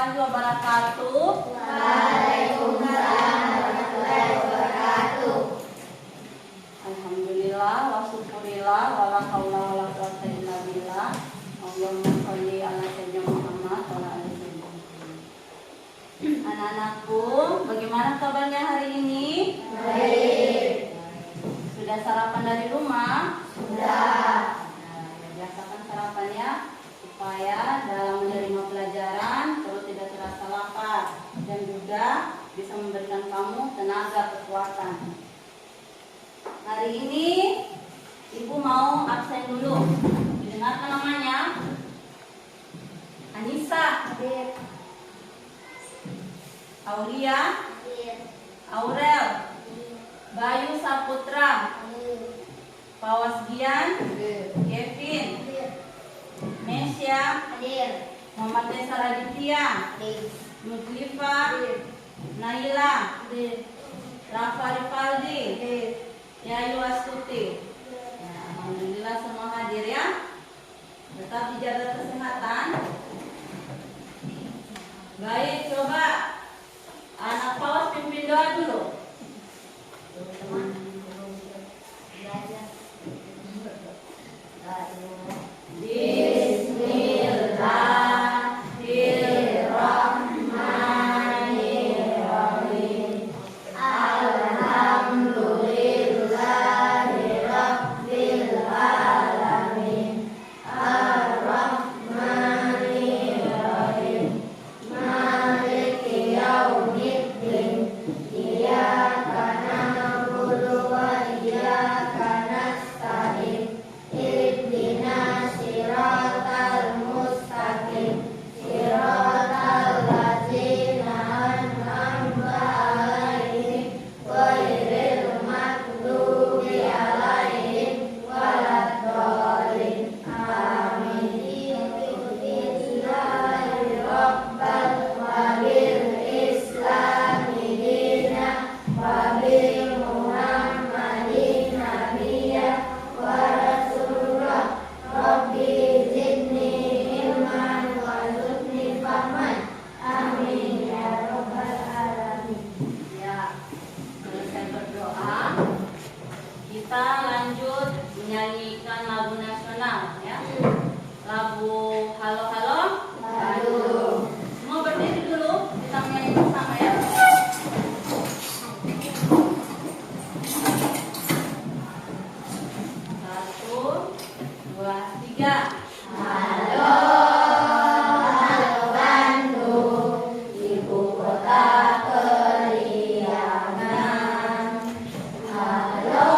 warahmatullahi wabarakatuh. Waalaikumsalam warahmatullahi wabarakatuh. Alhamdulillah wa syukurillah wa la haula wa la quwwata illa billah. Allahumma sholli ala sayyidina Muhammad wa ala ali sayyidina. Anak-anakku, bagaimana kabarnya hari ini? Baik. Sudah sarapan dari rumah? Sudah. Biasakan sarapannya supaya dalam menerima pelajaran perut tidak terasa lapar dan juga bisa memberikan kamu tenaga kekuatan. Hari ini Ibu mau absen dulu. Didengarkan namanya? Anissa, Hadir. Aulia, Hadir. Aurel, Bayu Saputra, Hadir. Pawasgian, Hadir. Kevin, Hadir. Mesya, Hadir. Muhammad Desa Raditya, Hadir. Mutlifa, Hadir. Naila, Hadir. Rafa Rifaldi, Hadir. Yayu Astuti. Ya, alhamdulillah semua hadir ya. Tetap dijaga kesehatan. Baik, coba anak paus pimpin doa dulu. Bismillahirrahmanirrahim. Alhamdulillahirabbil alamin. Ar-Rahmanirrahim. Maliki yaumiddin. Iyyaka na'budu wa iyyaka nasta'in. Ihdinas siratal mustaqim. Siratal ladzina an'amta 'alaihim ghairil maghdubi alaihim waladdallin. Amin. Bismillahirrahmanirrahim. Wa bil islami dina wa bi Muhammadin nabiyya wa rasulullah. Rabbi zidni ilman warzuqni fahman. Amin ya rabbal alamin. Ya, selesai berdoa, kita lanjut menyanyikan lagu nasional ya. Lagu Halo Halo. Halo. Semua berdiri dulu, kita menyanyi bersama ya. Satu, dua, tiga. Halo, halo Bandung, ibu kota keriangan. Halo,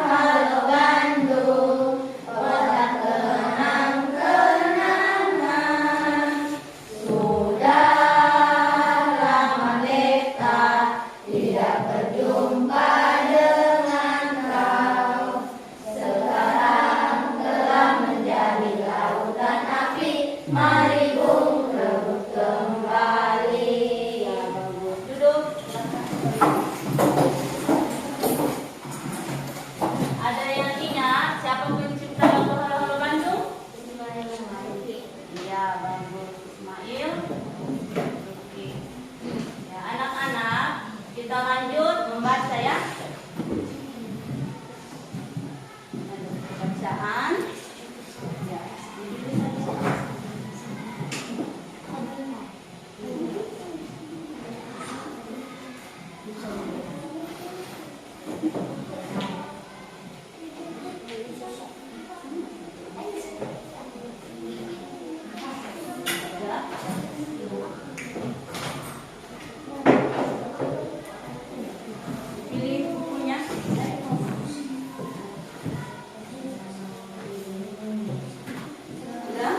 halo Bandung, kota kenang-kenangan. Sudah lama beta tidak berjumpa dengan kau. Sekarang telah menjadi lautan api. Mari bung rebut kembali. Ya, bagus. Duduk. Ada yang ingat siapa pencipta lagu Halo Halo Bandung? Iya, bagus. Ismail. Oke. Ya, anak-anak, kita lanjut membaca ya. Ada bacaan. Ya, duduk saja. Pilih bukunya. Sudah?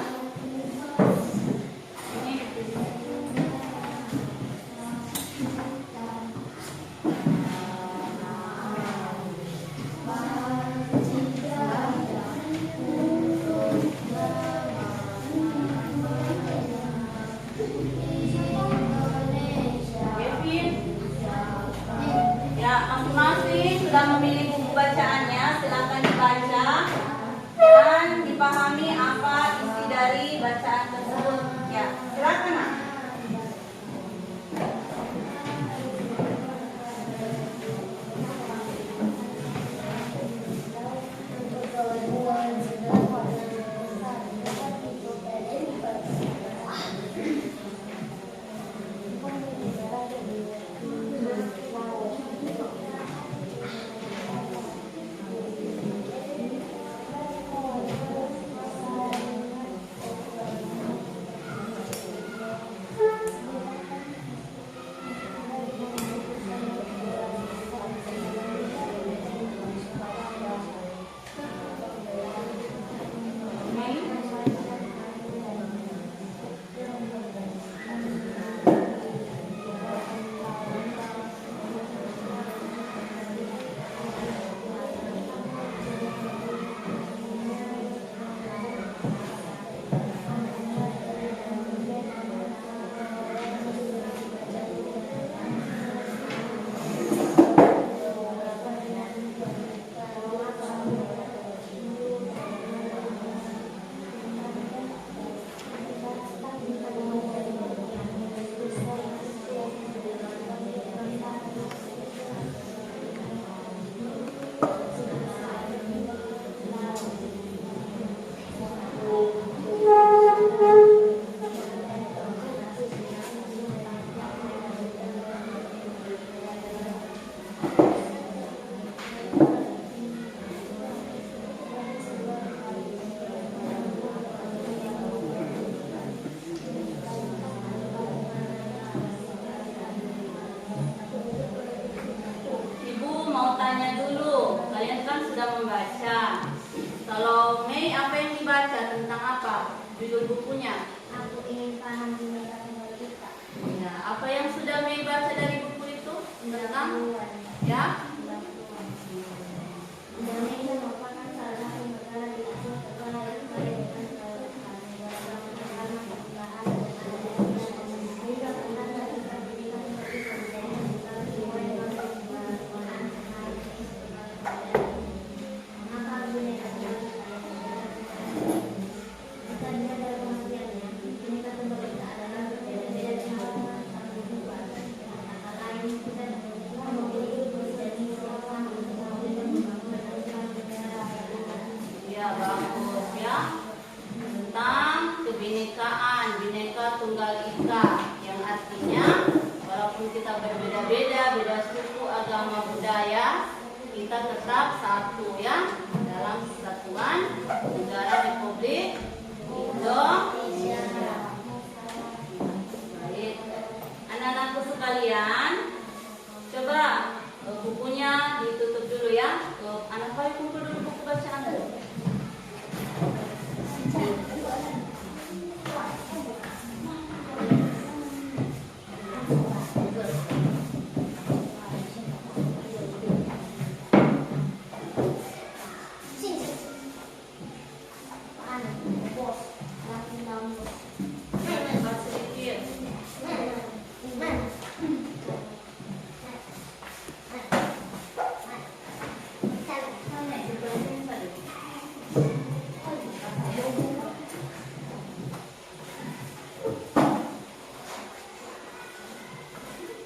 Ini. Tunggal Ika, yang artinya walaupun kita berbeda-beda, beda suku, agama, budaya, kita tetap satu ya dalam kesatuan negara Republik Indonesia. Baik, anak-anakku sekalian, coba bukunya ditutup dulu ya. Anak baik kumpul dulu buku bacaan dulu.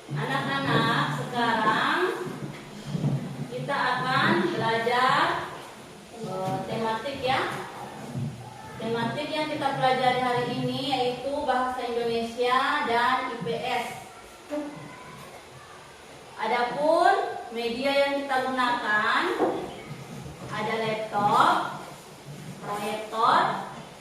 Anak-anak, sekarang kita akan belajar tematik ya. Tematik yang kita pelajari hari ini yaitu bahasa Indonesia dan IPS. Adapun media yang kita gunakan ada laptop, proyektor,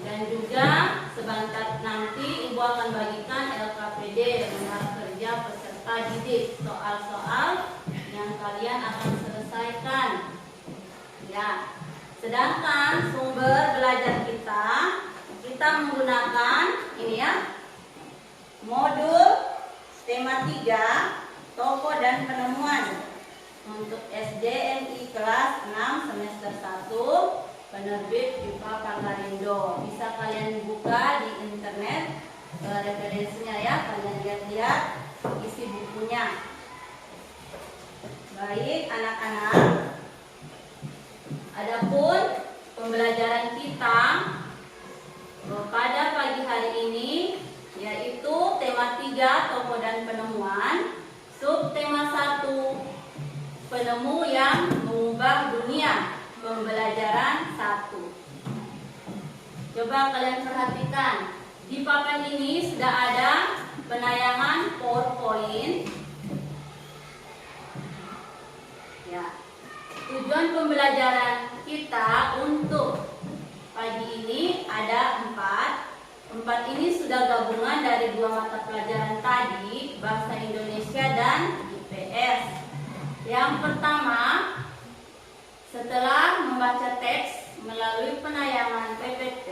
dan juga sebentar nanti Ibu akan bagikan LKPD, lembar kerja peserta didik, soal-soal yang kalian akan selesaikan. Ya. Sedangkan sumber belajar kita menggunakan ini ya, modul tema 3, tokoh dan penemuan untuk SDNI kelas 6 semester 1, penerbit Viva Pangarindo. Bisa kalian buka di internet referensinya ya, kalian lihat-lihat isi bukunya. Baik anak-anak, adapun pembelajaran kita pada pagi hari ini yaitu tema 3, tokoh dan penemuan, subtema 1, penemu yang mengubah dunia, pembelajaran 1. Coba kalian perhatikan, di papan ini sudah ada penayangan PowerPoint. Ya. Tujuan pembelajaran kita untuk pagi ini ada 4. 4 ini sudah gabungan dari 2 mata pelajaran tadi, bahasa Indonesia dan IPS. Yang pertama, setelah membaca teks melalui penayangan PPT,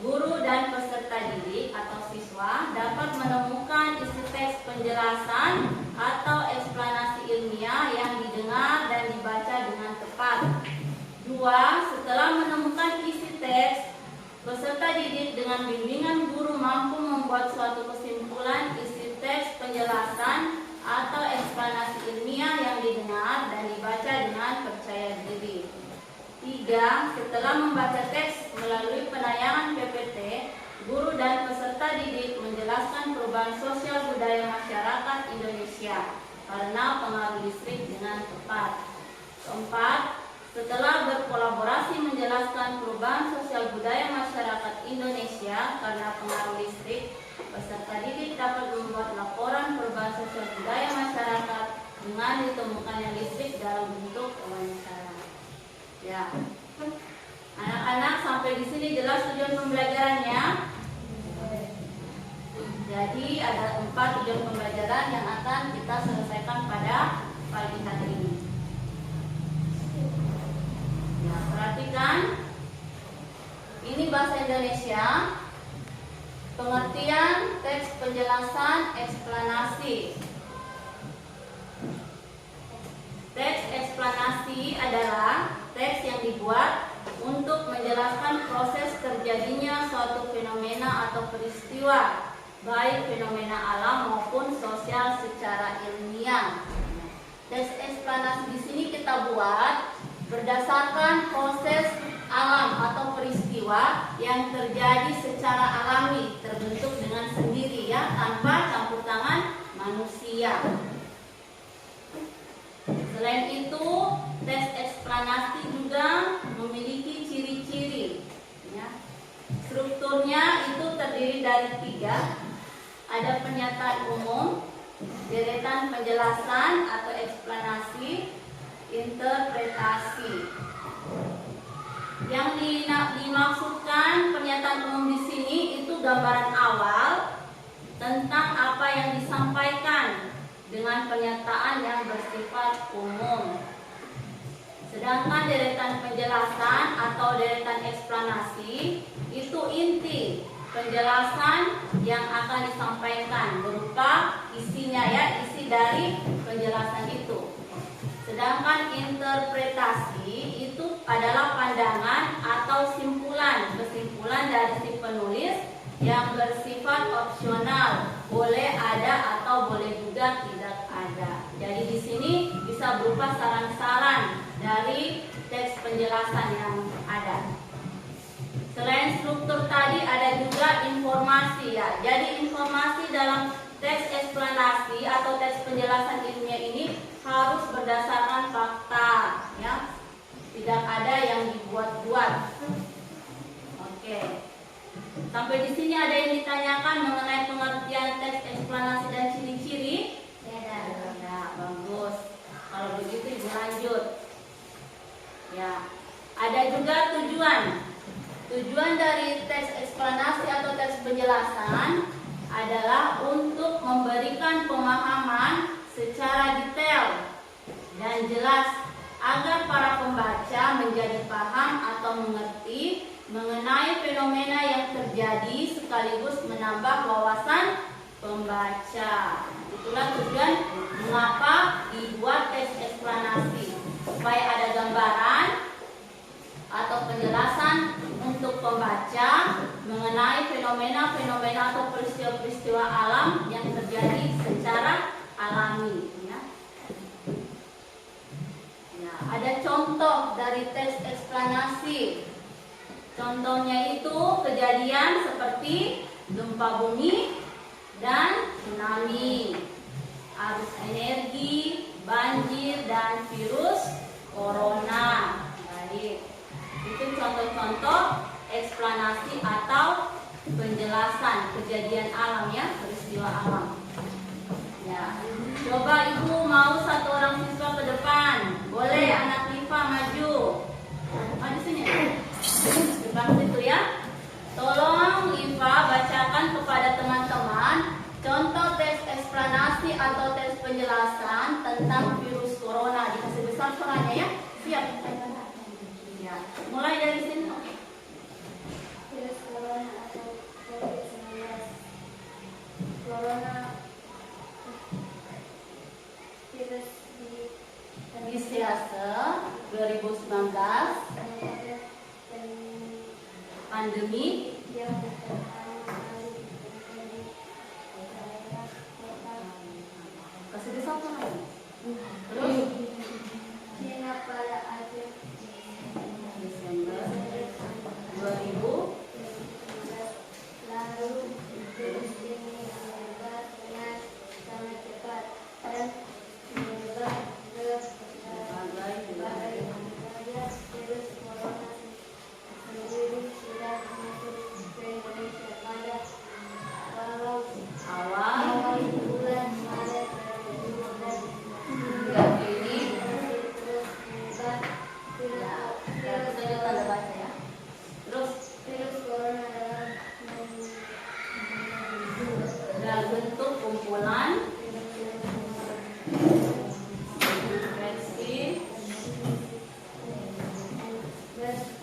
guru dan peserta didik atau siswa dapat menemukan isi teks penjelasan atau eksplanasi ilmiah yang didengar dan dibaca dengan tepat. 2. Setelah menemukan isi teks, peserta didik dengan bimbingan guru mampu membuat suatu kesimpulan isi teks penjelasan atau eksplanasi ilmiah yang didengar dan dibaca dengan percaya diri. 3. Setelah membaca teks melalui penayangan PPT, guru dan peserta didik menjelaskan perubahan sosial budaya masyarakat Indonesia karena pengaruh listrik dengan tepat. 4. Setelah berkolaborasi menjelaskan perubahan sosial budaya masyarakat Indonesia karena pengaruh listrik, peserta didik dapat membuat laporan perubahan sosial budaya masyarakat dengan ditemukannya listrik dalam bentuk wawancara. Ya, anak-anak sampai di sini jelas tujuan pembelajarannya. Jadi ada 4 tujuan pembelajaran yang akan kita selesaikan pada pagi hari ini. Ya, perhatikan, ini bahasa Indonesia, pengertian teks penjelasan eksplanasi. Teks eksplanasi adalah teks yang dibuat untuk menjelaskan proses terjadinya suatu fenomena atau peristiwa, baik fenomena alam maupun sosial secara ilmiah. Teks eksplanasi di sini kita buat berdasarkan proses alam atau peristiwa yang terjadi secara alami, terbentuk dengan sendiri ya, tanpa campur tangan manusia. Selain itu, teks eksplanasi juga memiliki ciri-ciri ya. Strukturnya itu terdiri dari 3. ada pernyataan umum, deretan penjelasan atau eksplanasi, interpretasi. Yang dimaksudkan pernyataan umum di sini itu gambaran awal tentang apa yang disampaikan dengan pernyataan yang bersifat umum. Sedangkan deretan penjelasan atau deretan eksplanasi itu inti penjelasan yang akan disampaikan berupa isinya ya, isi dari penjelasan itu. Sedangkan interpretasi itu adalah pandangan atau kesimpulan dari si penulis yang bersifat opsional, boleh ada atau boleh juga tidak ada. Jadi di sini bisa berupa saran-saran dari teks penjelasan yang ada. Selain struktur tadi ada juga informasi ya. Jadi informasi dalam teks eksplanasi atau teks penjelasan ilmiah ini harus berdasarkan fakta ya. Tidak ada yang dibuat-buat. Oke. Sampai di sini ada yang ditanyakan mengenai pengertian teks eksplanasi dan ciri-ciri? Ya, bagus. Kalau begitu ibu lanjut. Ya, ada juga tujuan. Tujuan dari teks eksplanasi atau teks penjelasan adalah untuk memberikan pemahaman secara detail dan jelas agar para pembaca menjadi paham atau mengerti mengenai fenomena yang terjadi sekaligus menambah wawasan pembaca. Itulah tujuan mengapa dibuat teks eksplanasi, supaya ada gambaran atau penjelasan untuk pembaca mengenai fenomena-fenomena atau peristiwa-peristiwa alam yang terjadi secara alami. Ya, ada contoh dari teks eksplanasi. Contohnya itu kejadian seperti gempa bumi dan tsunami, arus energi, banjir, dan virus corona. Baik, itu contoh-contoh eksplanasi atau penjelasan kejadian alam ya, peristiwa alam. Ya, coba ibu mau satu orang siswa ke depan. Boleh anak Liva maju. Maju sini. Depan situ ya. Tolong Liva bacakan kepada teman-teman contoh teks eksplanasi atau teks penjelasan tentang virus corona. Dikasih besar suaranya ya. Siap. Ya. Mulai dari sini. Virus corona atau COVID-19. Corona virus di Siase 2019 pandemi yang kasih di satu lagi. Terus China pada akhir Desember 2000 lalu virus ini menyebar dengan sangat cepat dan menyebar ke berbagai negara. Virus corona sendiri sudah masuk ke Indonesia pada awal bulan Maret 2019. hingga kini. Terus menyebar Tanda baca ya. Terus virus corona dalam bentuk kumpulan infeksi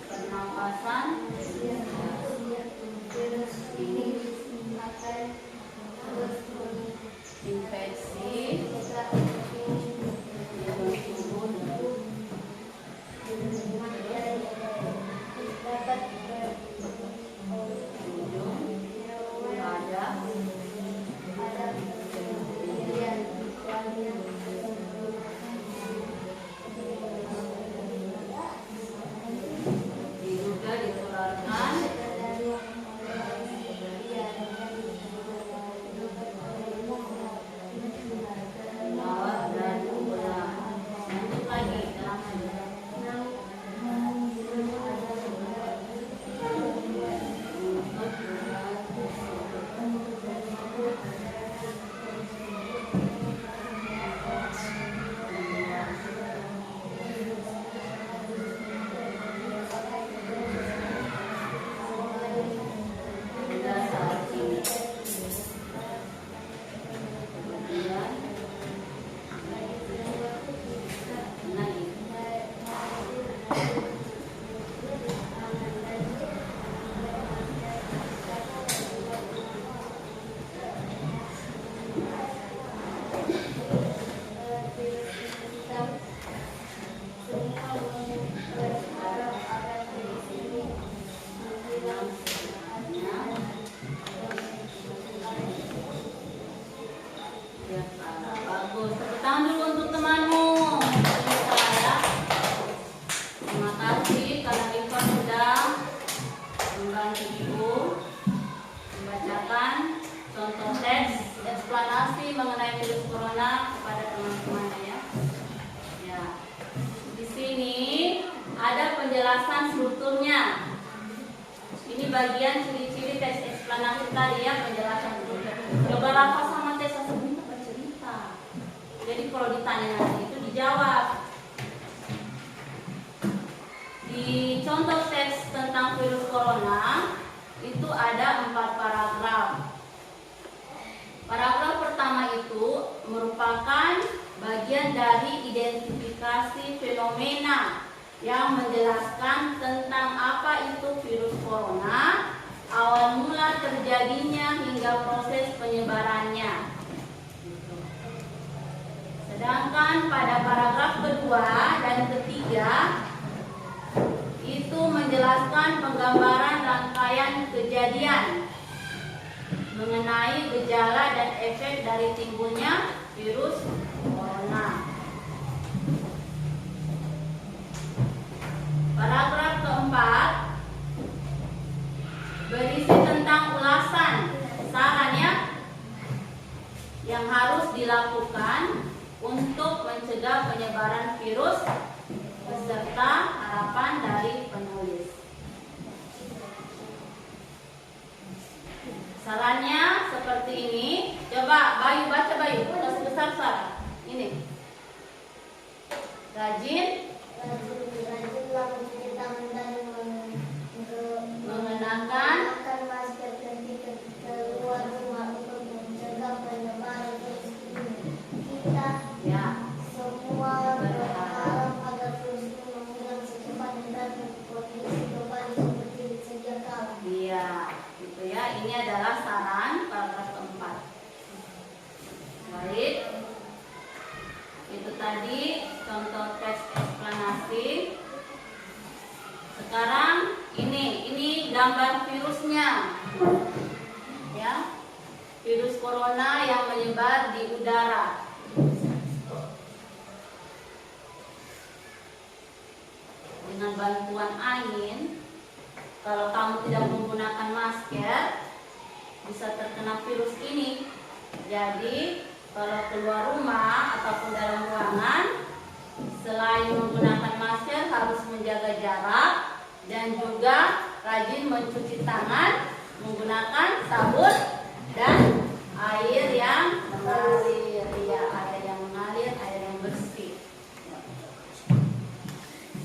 pernapasan virus ini akan terus infeksi menyebar dapat ujung pada pada Ya, bagus. Tepuk tangan dulu untuk temanmu. Ya. Terima kasih karena Iva sudah membantu ibu membacakan contoh teks eksplanasi mengenai virus corona kepada teman-temannya ya. Ya. Di sini ada penjelasan strukturnya. Ini bagian ciri-ciri teks eksplanasi tadi ya, penjelasan struktur. Coba Rafa sama Tessa sebelumnya bercerita. Jadi kalau ditanya nanti itu dijawab. Di contoh teks tentang virus corona itu ada 4 paragraf. Paragraf pertama itu merupakan bagian dari identifikasi fenomena yang menjelaskan tentang apa itu virus corona, awal mula terjadinya hingga proses penyebarannya. Sedangkan pada paragraf kedua dan ketiga itu menjelaskan penggambaran rangkaian kejadian mengenai gejala dan efek dari timbulnya virus corona. Paragraf keempat berisi tentang ulasan saran ya yang harus dilakukan untuk mencegah penyebaran virus beserta harapan dari penulis. Sarannya seperti ini. Coba Bayu baca Bayu, kasih besar saran. Ini. Rajin Rajinlah mencuci tangan dan mengenakan masker ketika keluar rumah untuk mencegah penyebaran virus ini. Kita ya. semua berharap agar virus ini menghilang secepatnya dan kondisi kembali seperti sedia kala. Iya, gitu ya. Ini adalah saran paragraf keempat. Baik. Itu tadi contoh teks eksplanasi. Sekarang ini gambar virusnya. Ya. Virus corona yang menyebar di udara. Dengan bantuan angin, kalau kamu tidak menggunakan masker, bisa terkena virus ini. Jadi, kalau keluar rumah ataupun dalam ruangan, selain menggunakan masker harus menjaga jarak dan juga rajin mencuci tangan menggunakan sabun dan air yang mengalir. Ya, air yang mengalir, air yang bersih.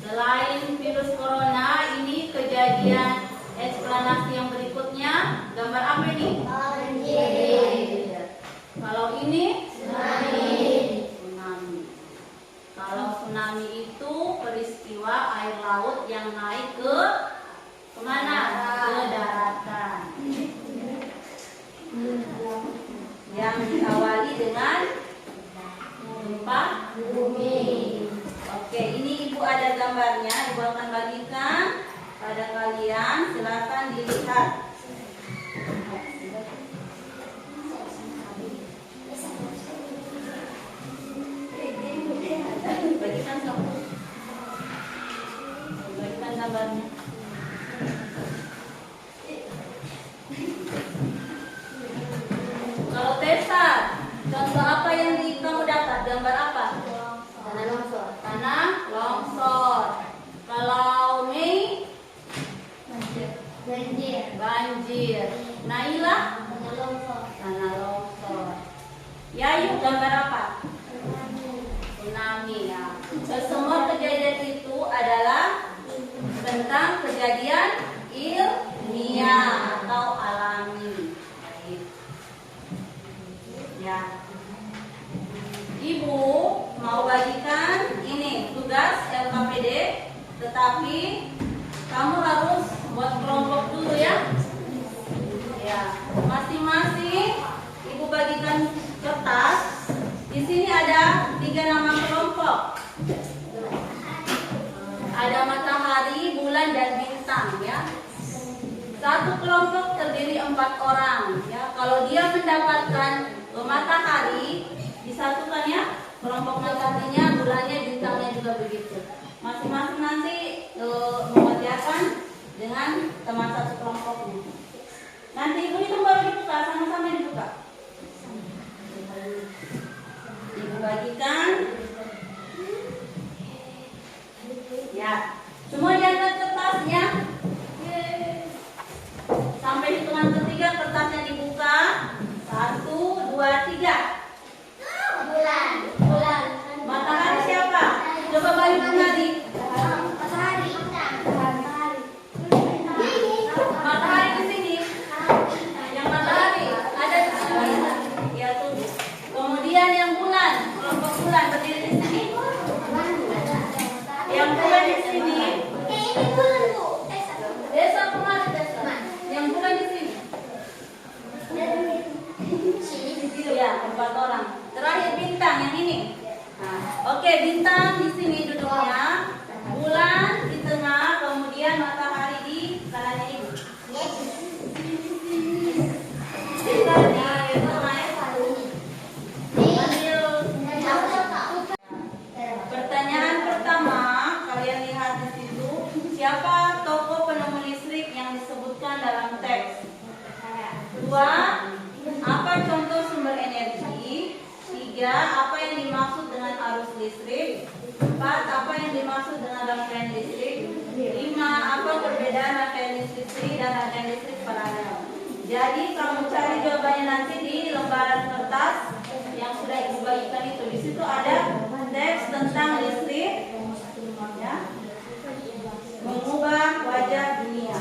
Selain virus corona, ini kejadian eksplanasi yang berikutnya. Gambar apa ini? Banjir. Kalau ini? Tsunami. Tsunami. Kalau tsunami itu peristiwa air laut yang naik ke kemana? Ke daratan. Yang diawali dengan gempa bumi. Oke, ini ibu ada gambarnya, ibu akan bagikan pada kalian. Silakan dilihat. Bagikan kamu. Bagikan gambarnya. Kalau Tessa, contoh apa yang kamu dapat? Gambar apa? Tanah longsor. Tanah longsor. Kalau Mei, Banjir. banjir. Naila, Tanah longsor. tanah longsor. Yayu, gambar apa? Tsunami ya. Semua kejadian itu adalah tentang kejadian ilmiah atau alami. Baik. Ya. Ibu mau bagikan ini tugas LKPD, tetapi kamu harus buat kelompok dulu ya. Ya, masing-masing ibu bagikan kertas. Di sini ada 3 nama kelompok. Ada matahari, bulan, dan bintang ya. Satu kelompok terdiri 4 orang ya. Kalau dia mendapatkan matahari disatukan ya, kelompok mataharinya, bulannya, bintangnya juga begitu. Masing-masing nanti mengerjakan dengan teman satu kelompoknya. Nanti ibu itu baru dibuka, sama-sama dibuka. Ibu bagikan. Ya, semua diangkat kertasnya. Sampai hitungan ketiga kertasnya dibuka. 1, 2, 3. Bulan. Matahari siapa? Coba bayangkan tadi. Matahari. Matahari di sini. Yang matahari ada di sini. Ya tuh. Kemudian yang bulan, kelompok bulan berdiri di sini. Yang bulan di sini. Ini bulan, Bu. Desa kemana desa? Yang bulan di sini. Ya, 4 orang. Terakhir bintang yang ini. Nah, oke, bintang di sini duduknya. Bulan di tengah, kemudian matahari di kanannya ibu. Kita di tengah ya. Ambil. Pertanyaan pertama, kalian lihat di situ, siapa tokoh penemu listrik yang disebutkan dalam teks? 2, apa contoh sumber energi? 3, apa yang dimaksud dengan arus listrik? 4, apa yang dimaksud dengan rangkaian listrik? 5, apa perbedaan rangkaian listrik dan rangkaian listrik paralel? Jadi kamu cari jawabannya nanti di lembaran kertas yang sudah ibu bagikan itu. Di situ ada teks tentang listrik, ya, mengubah wajah dunia.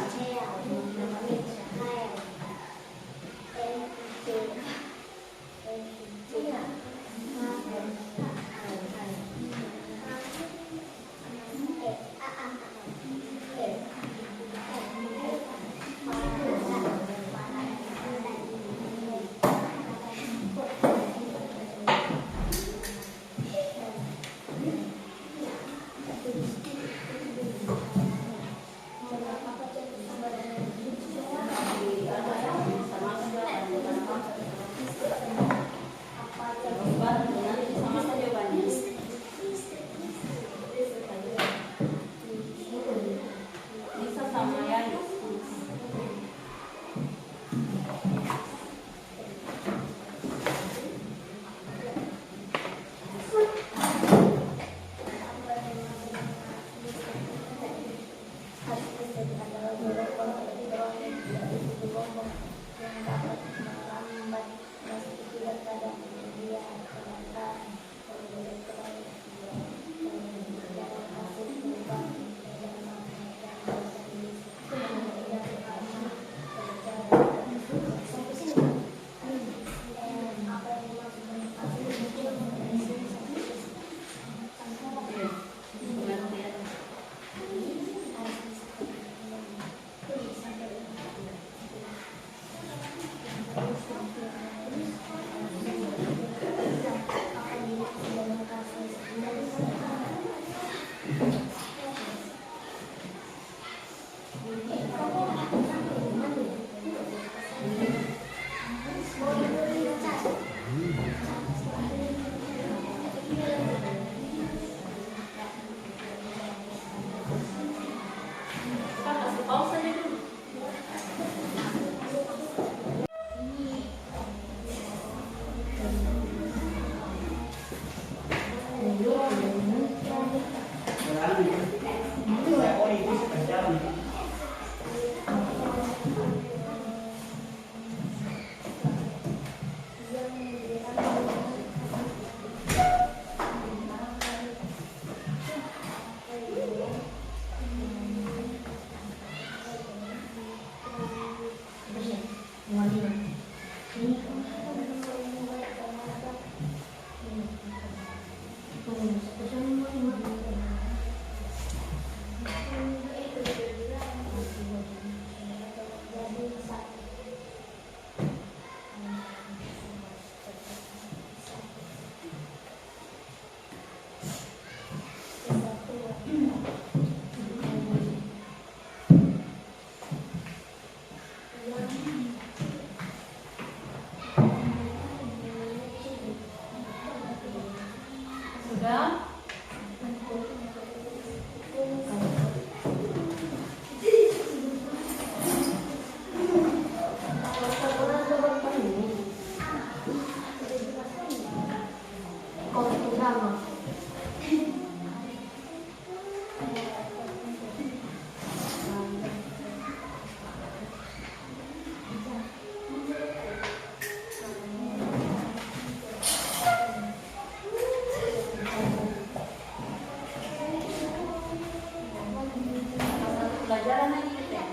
Pelajaran lagi gitu ya.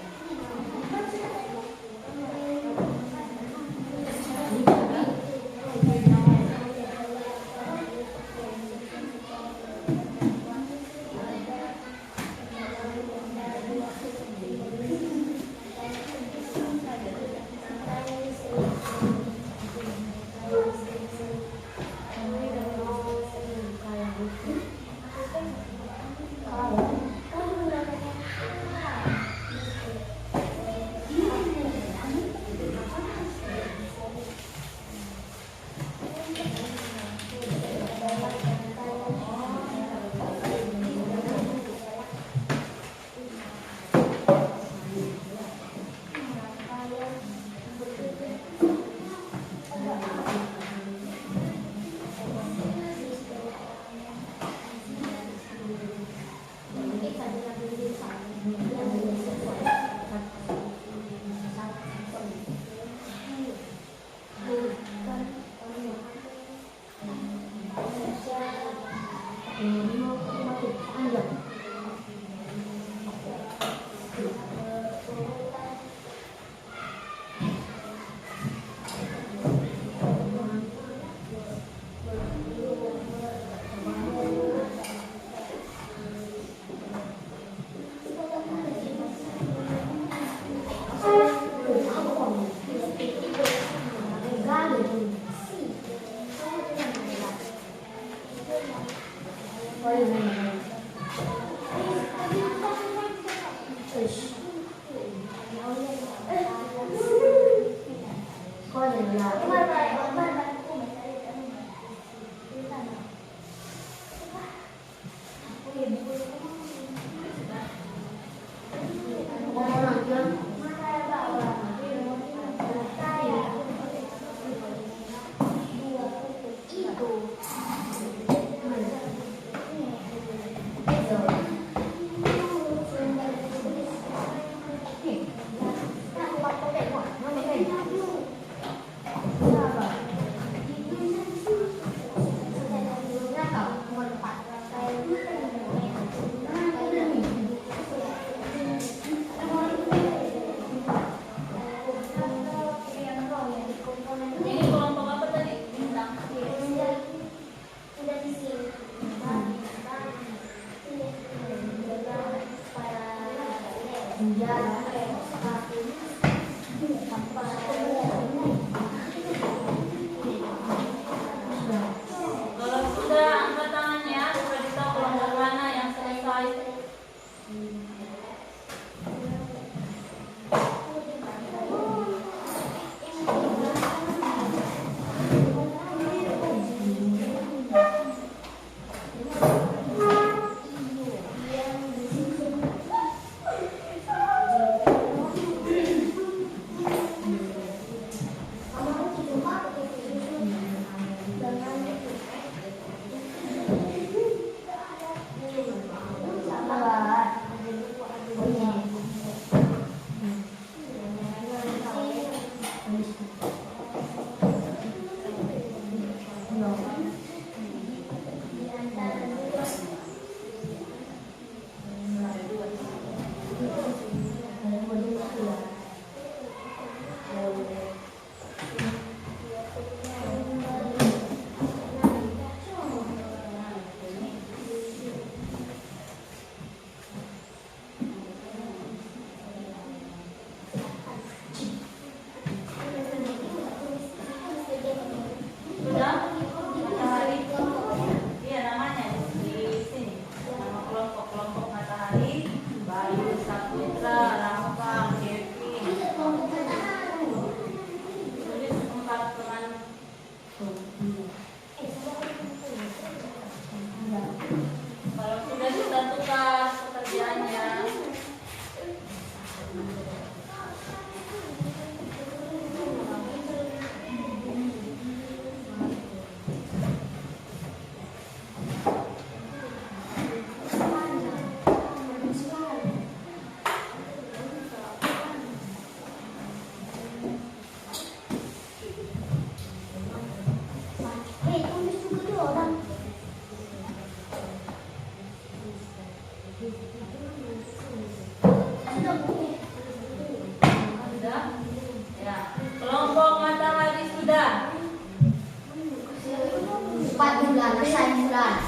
Alasan bulan.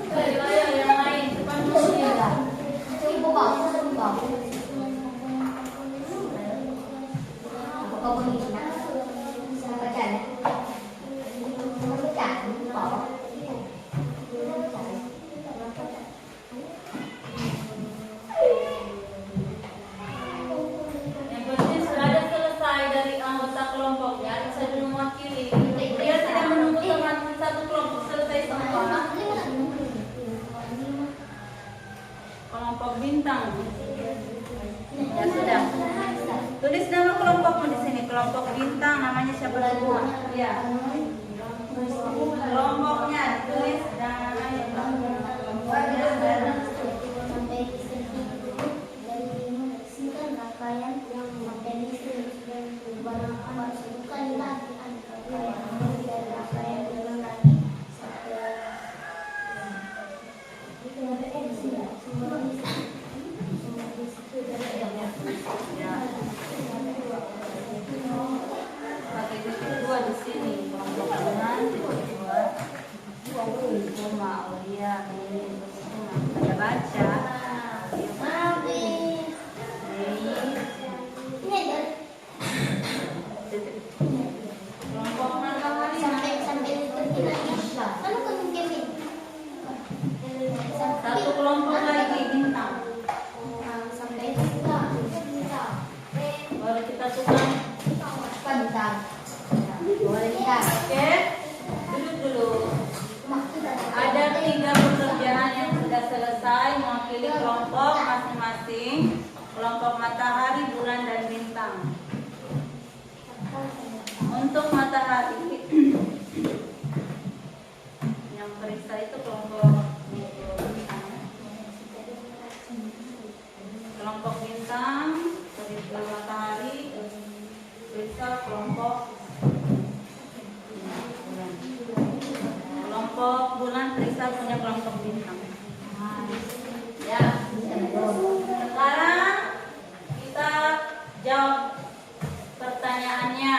Ayo yang lain, cepat nulis. Ibu bang. Kau bunyi. Saya baca ya. Baca. Kau. Yang penting sudah selesai dari anggota kelompoknya, bisa dulu mewakili. Dia tidak menunggu teman satu kelompok selesai semua. Kelompok bintang. Ya sudah. Tulis nama kelompokmu di sini. Kelompok bintang namanya siapa semua? Ya. Kelompoknya ditulis dan pakai titik dua di sini. Kelompok dengan titik dua. Cuma, oh iya, ini ada baca. Kelompok matahari. Satu kelompok lagi bintang. Baru kita tukang. Oke, duduk dulu. Ada 3 pekerjaan yang sudah selesai mewakili kelompok masing-masing. Kelompok matahari, bulan, dan bintang. Untuk matahari, yang periksa itu kelompok bintang. Kelompok bintang, periksa matahari, periksa kelompok bulan. Kelompok bulan periksa punya kelompok bintang. Ya. Sekarang kita jawab pertanyaannya.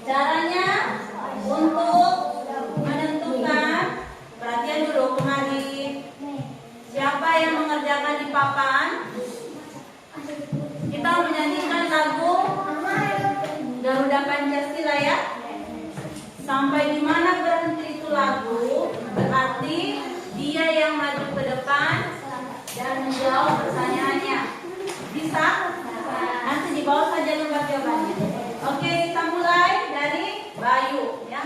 Caranya untuk menentukan, perhatian dulu kemarin, siapa yang mengerjakan di papan. Kita menyanyikan lagu Garuda Pancasila ya. Sampai di mana berhenti itu lagu, berarti dia yang maju ke depan dan menjawab pertanyaannya. Bisa? Nanti di bawah saja lembar jawabannya. Oke, kita mulai dari Bayu ya.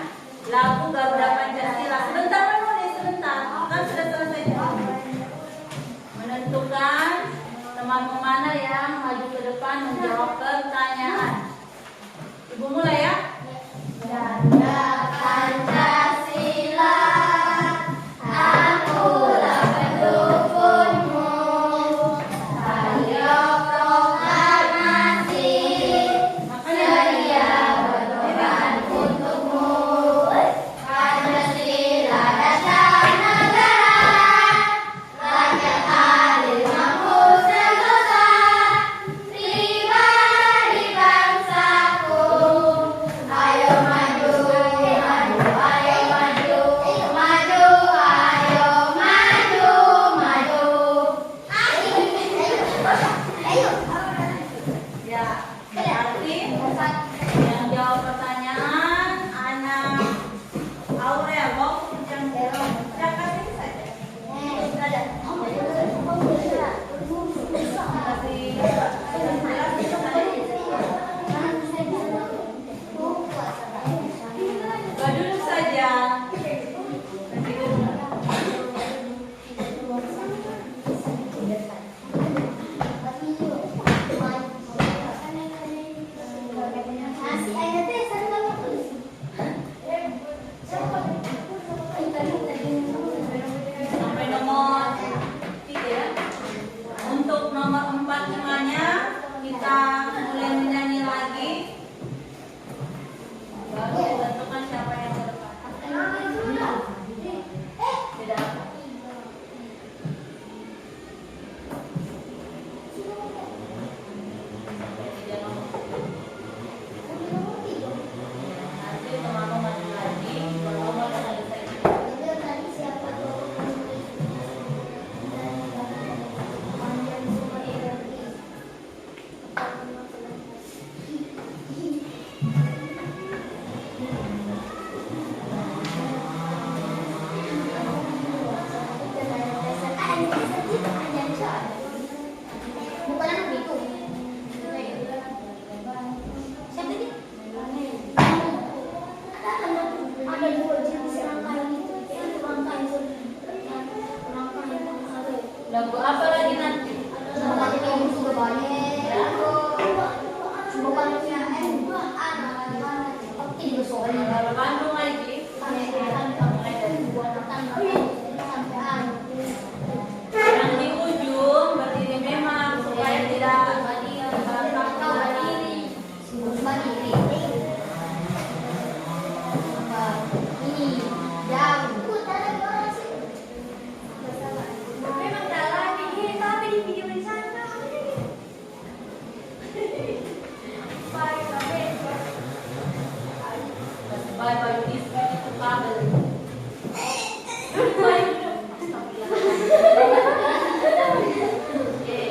Lagu Garuda Pancasila. Sebentar menulis, sebentar. Kan sudah selesai. Menentukan temanmu mana yang maju ke depan menjawab pertanyaan. Ibu mulai ya. Garuda Pancasila, akulah pendukungmu. Ayo proklamasi, sedia berkorban untukmu. Pancasila dasar negara, rakyat adil mampu sentosa, pribadi bangsaku. Kalau Bandung lagi, mulai dari yang di ujung berdiri memang supaya tidak berdiri. Bye-bye, itu kabel. Oke.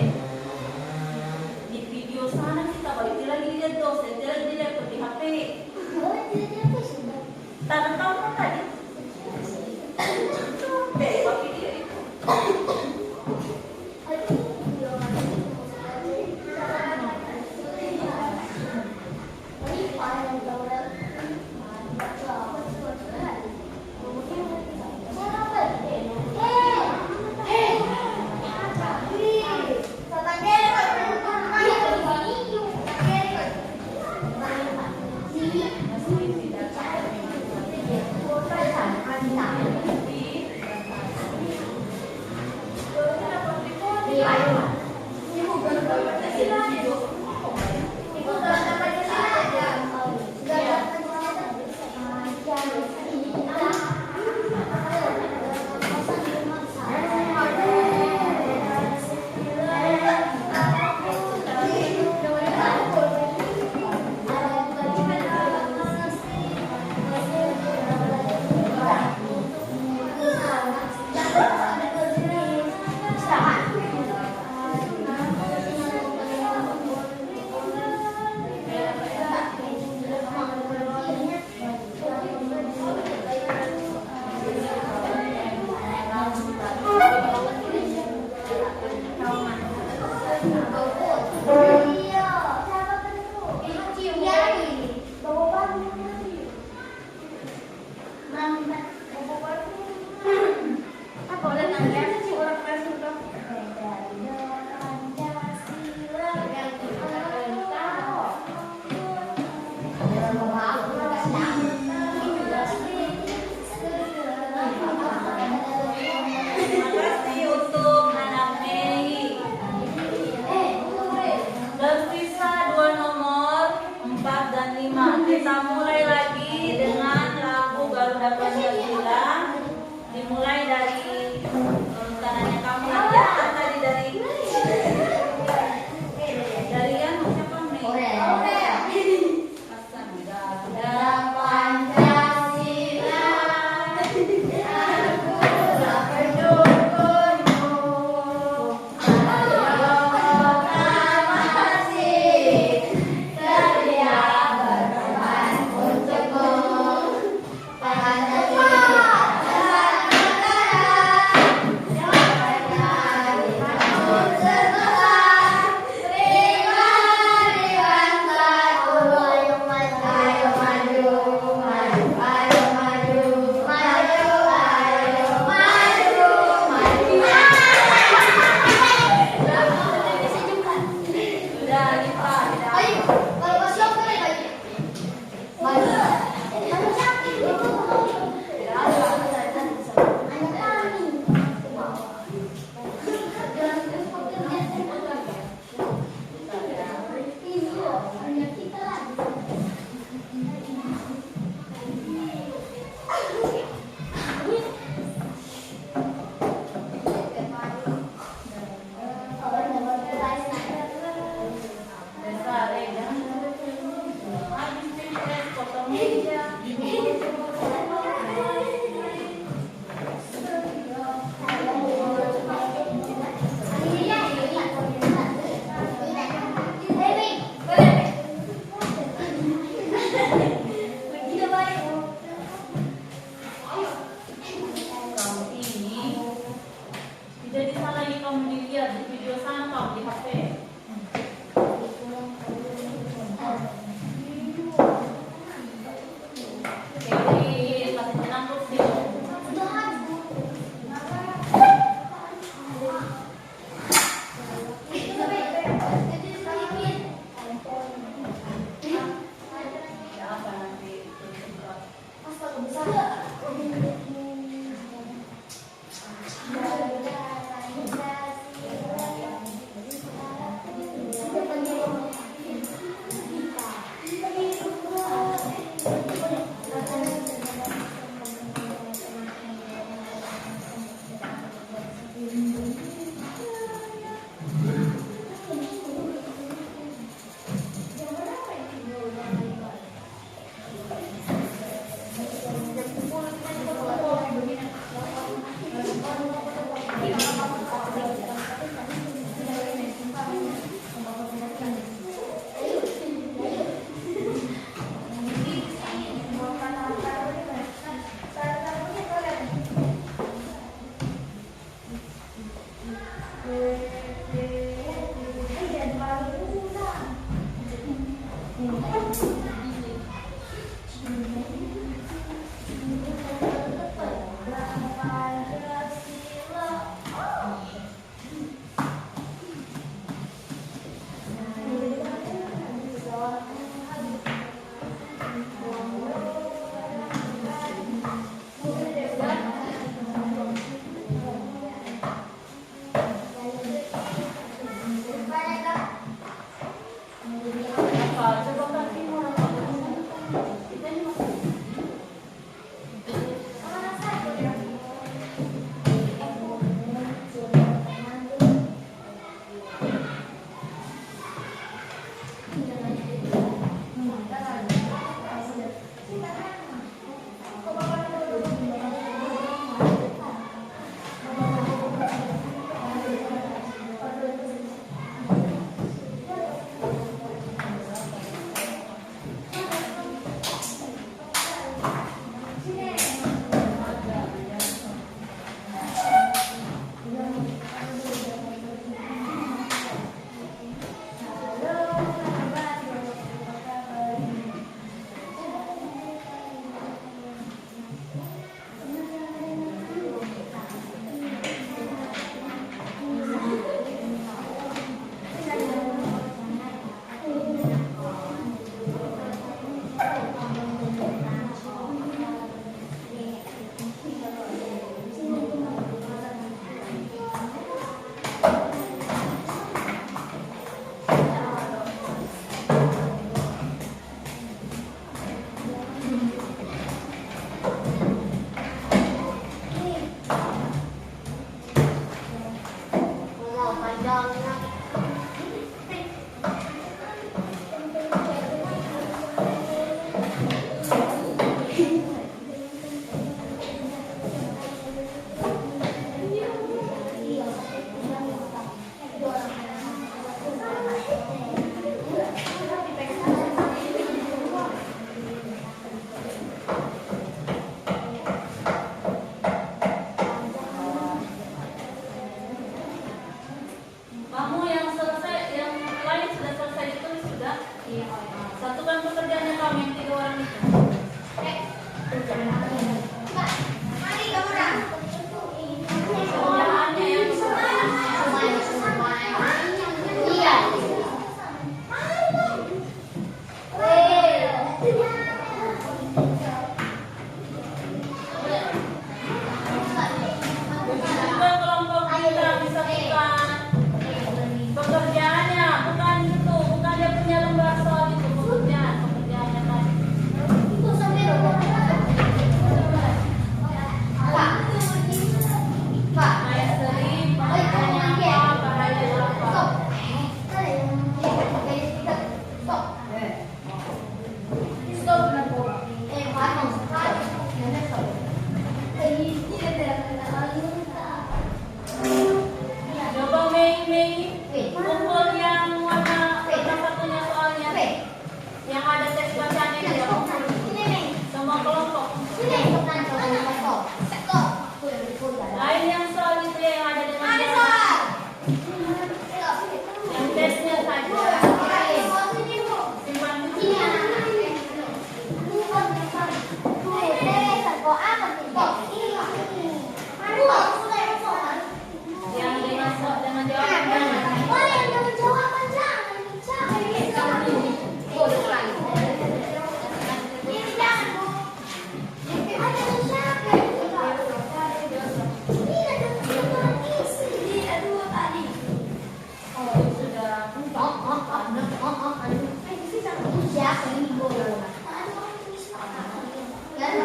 Di video sana kita balik lagi lihat dosen, dia lihat di HP. Tangan kamu tadi. Pakai dia itu. Kita mulai lagi dengan lagu Garuda Pancasila. Dimulai dari tangannya kamu lagi ya, tadi dari yang siapa nih? Pasan Garuda Pancasila.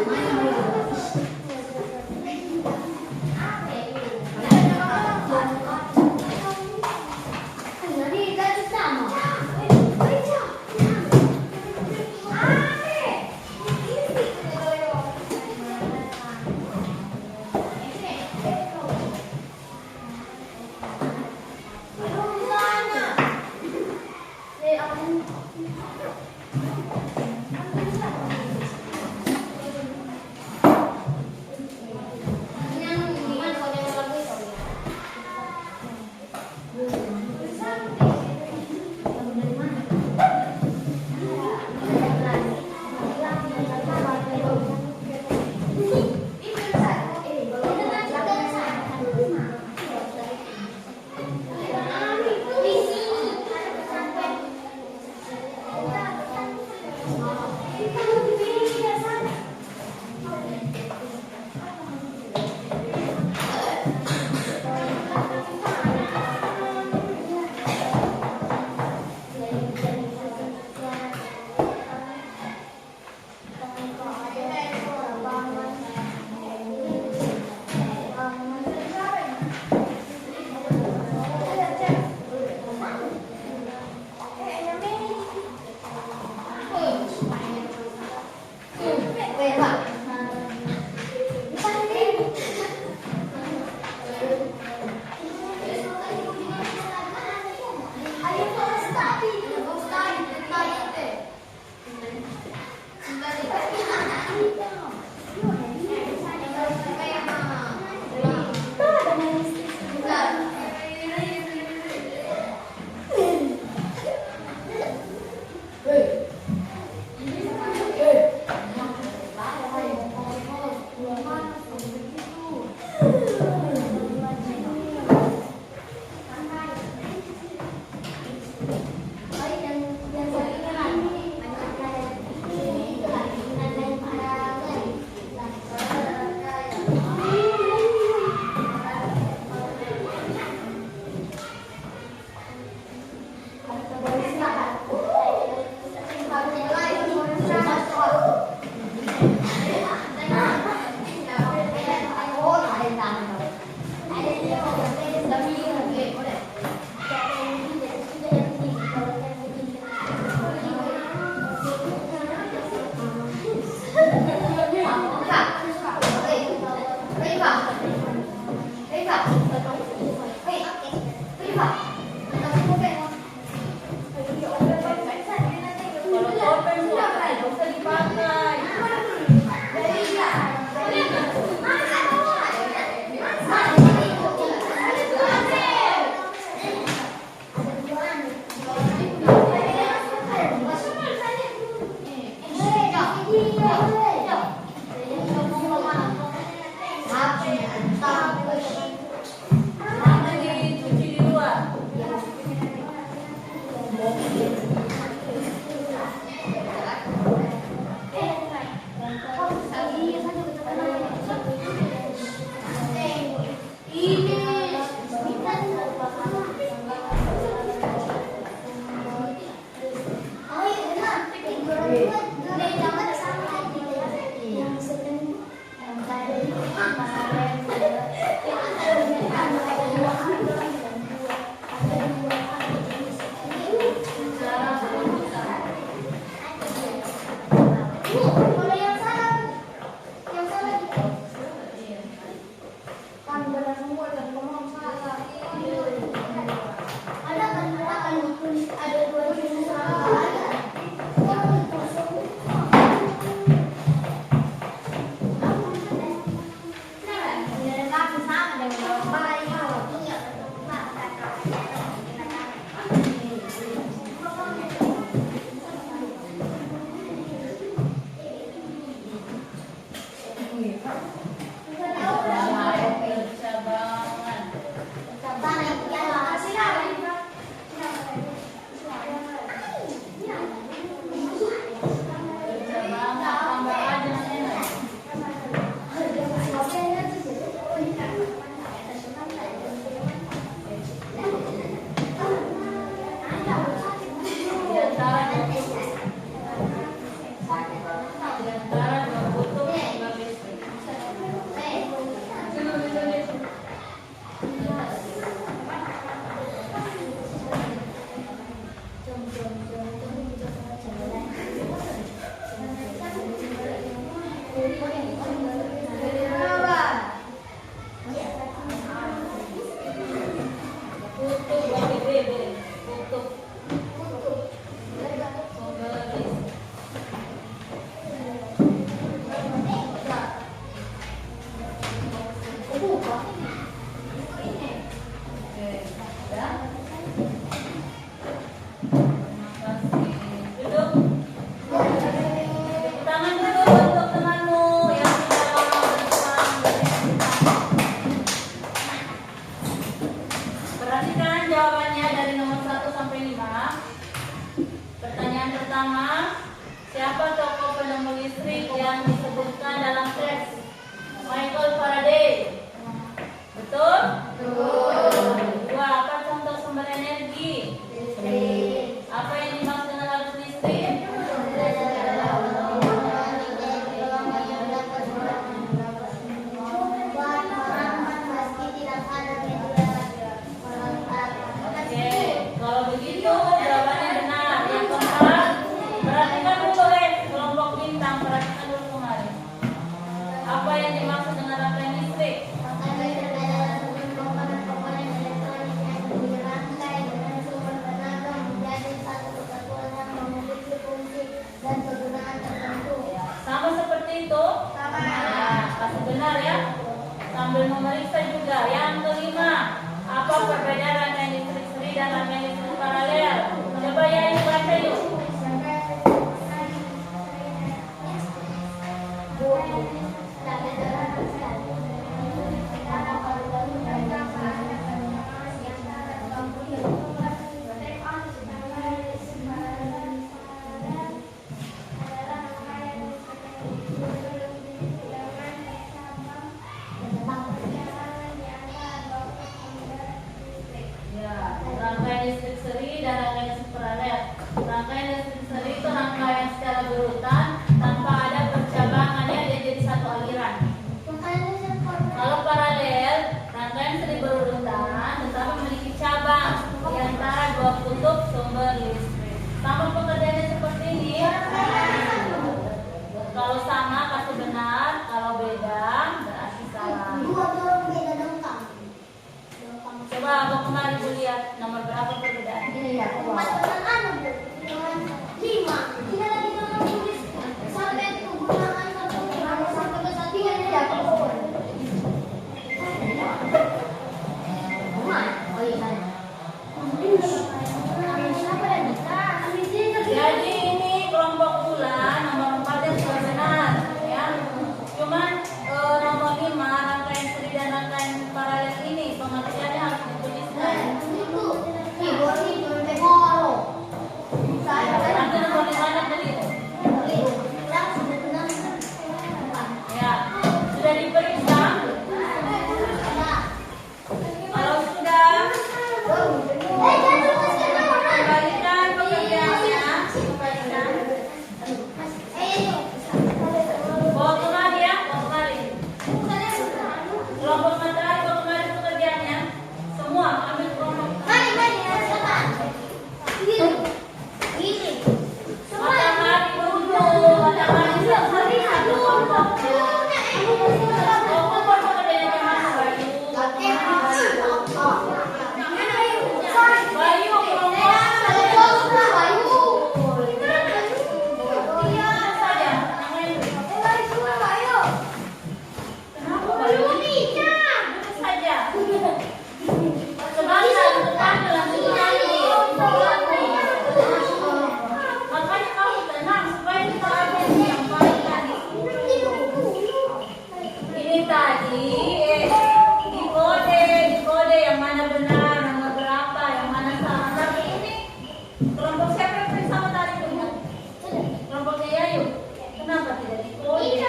Kalau open nggak usah dipakai. Kutub bagi B. Kutub. Sumber listrik. Oke, ada. Terima kasih. Duduk. Tepuk tangan dulu untuk temanmu yang sudah lama bersama. Perhatikan jawabannya dari nomor 1 sampai 5. Pertanyaan pertama, siapa tokoh penemu listrik yang disebutkan dalam teks? Michael Faraday. Betul? Dua, apa contoh sumber energi? Apa yang dimaksud dengan arus listrik? Oke, kalau begitu jawabannya benar. Yang keempat, perhatikan dulu kelompok bintang, perhatikan dulu kemarin. Apa yang dimaksud dengan rangkaian listrik? Sama seperti itu? Nah, pasti benar ya. Sambil memeriksa juga. Yang kelima, apa perbedaan rangkaian listrik seri dan rangkaian listrik paralel? Coba ya yang baca yuk. Ya, rangkaian listrik seri dan rangkaian listrik paralel. Rangkaian listrik seri itu rangkaian secara berurutan tanpa ada percabangannya, dia jadi satu aliran. Kalau paralel, rangkaian seri berurutan tetapi memiliki cabang di antara dua kutub sumber listrik. Sama pekerjaannya seperti ini. Kalau sama pasti benar, kalau beda berarti salah. Coba abang kemarin Bu lihat nomor berapa perbedaannya? Jadi ini kelompok bulan nomor 4 yang sudah benar ya. Cuman nomor 5 rangkaian seri dan rangkaian paralel ini pengertiannya harus dituliskan. Nanti nomor 5 nya tadi. Ya, sudah diperiksa. Kalau sudah, kembalikan pekerjaannya. Bawa kemari ya, bawa kemari. Kelompok matahari bawa kemari pekerjaannya. Semua ambil kelompok. Matahari dulu, matahari satu kelompok. Oh, kelompok pekerjaannya mana Bayu? Bayu kelompok. Saja, namanya. Kenapa Bayu? Duduk saja. Sebentar, depan langsung nyanyi. Makanya kamu tenang supaya kita ambil yang paling tadi. Ini tadi di kode yang mana benar, nomor berapa, yang mana salah. Tapi ini kelompok siapa yang periksa matahari punya? Kelompoknya Yayu. Kenapa tidak di kode?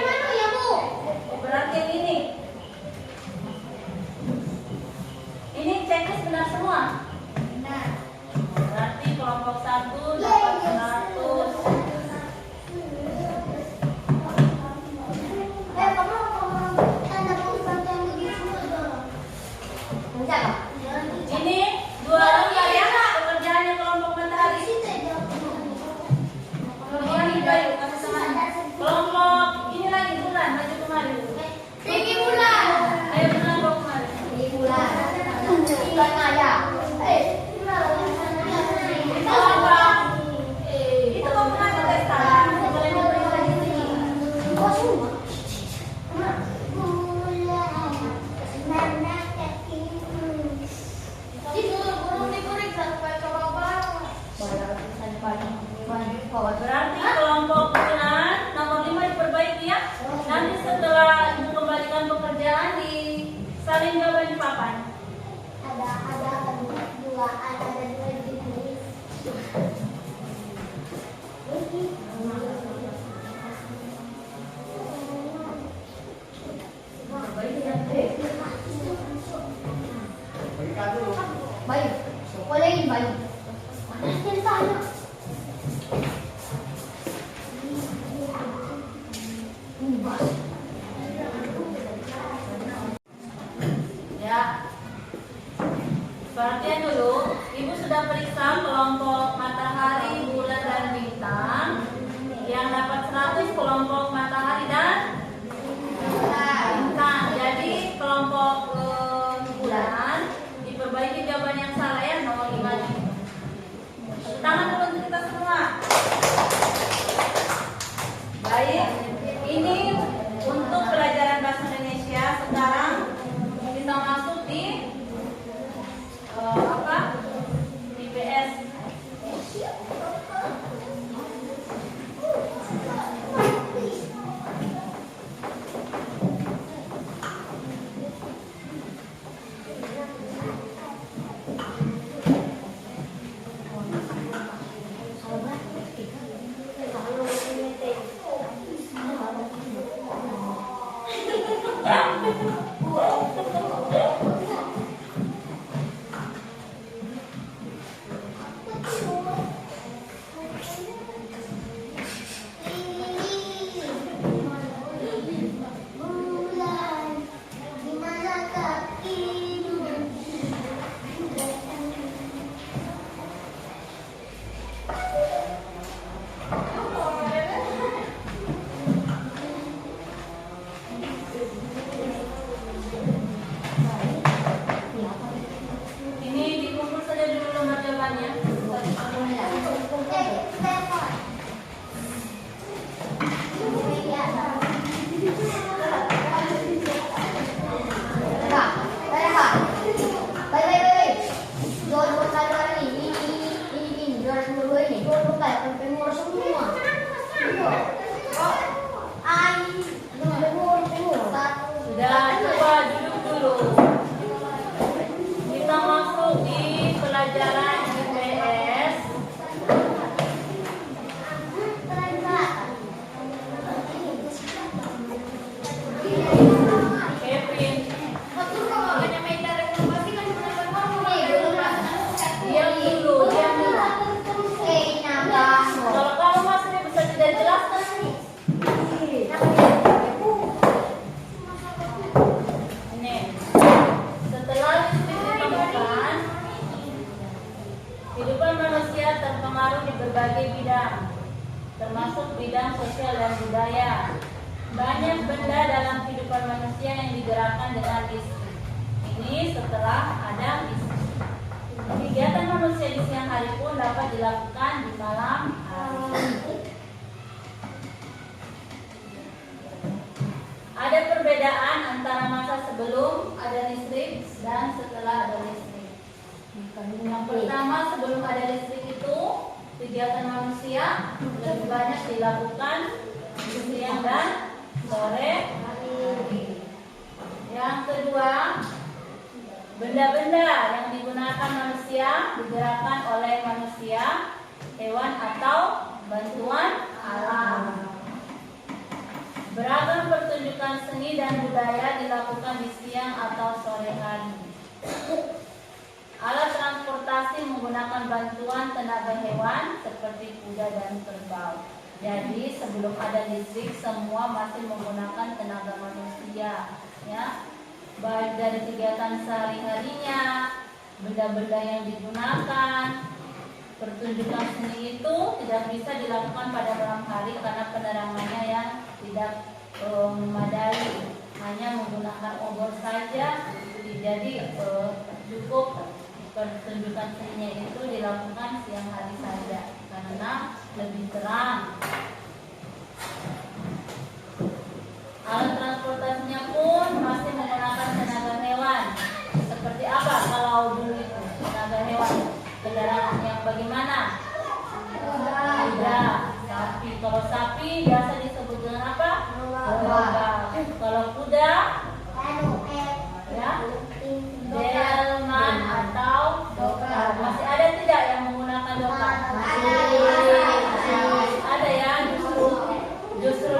Oh, berarti yang ini. Ini checklist benar semua. Berarti kelompok 1 dapat 100. Kamu tanda Berarti kelompok usulan nomor 5 diperbaiki ya. Nanti setelah ibu kembalikan pekerjaan di salin jawaban di papan. Ada dua jenis. Baik, bolehin baik. Yang tanya. Ya. Perhatian dulu, ibu sudah periksa kelompok matahari, bulan dan bintang. Yang dapat 100 kelompok matahari dan bintang. Jadi kelompok bulan diperbaiki jawaban yang salah ya, nomor 5 ini. Tangan dulu untuk kita semua. Baik, ini untuk pelajaran bahasa Indonesia. Sekarang kita masuk di IPS. Ini dikumpul saja dulu nomor jawabannya. Sudah, coba duduk dulu. Kita masuk di pelajaran IPS. Kevin, diam dulu. Kalau kamu masih bisa tidak jelaskan nih. Ini setelah listrik ditemukan, kehidupan manusia terpengaruh di berbagai bidang, termasuk bidang sosial dan budaya. Banyak benda dalam kehidupan manusia yang digerakkan dengan listrik. Ini setelah ada listrik. Kegiatan manusia di siang hari pun dapat dilakukan di malam hari. Ada perbedaan antara masa sebelum ada listrik dan setelah ada listrik. Yang pertama, sebelum ada listrik itu kegiatan manusia lebih banyak dilakukan di siang dan sore hari. Yang kedua, benda-benda yang digunakan manusia digerakkan oleh manusia, hewan atau bantuan alam. Beragam pertunjukan seni dan budaya dilakukan di siang atau sore hari. Alat transportasi menggunakan bantuan tenaga hewan seperti kuda dan kerbau. Jadi sebelum ada listrik semua masih menggunakan tenaga manusia, ya. Baik dari kegiatan sehari-harinya, benda-benda yang digunakan. Pertunjukan seni itu tidak bisa dilakukan pada malam hari karena penerangannya yang tidak memadai, hanya menggunakan obor saja. Jadi cukup pertunjukan seninya itu dilakukan siang hari saja karena lebih terang. bagaimana? Kuda. Sapi. Kalau sapi biasa disebut dengan apa? Gerobak. Kalau kuda, ya, delman atau dokar. Masih ada tidak yang menggunakan dokar? Ada ya, justru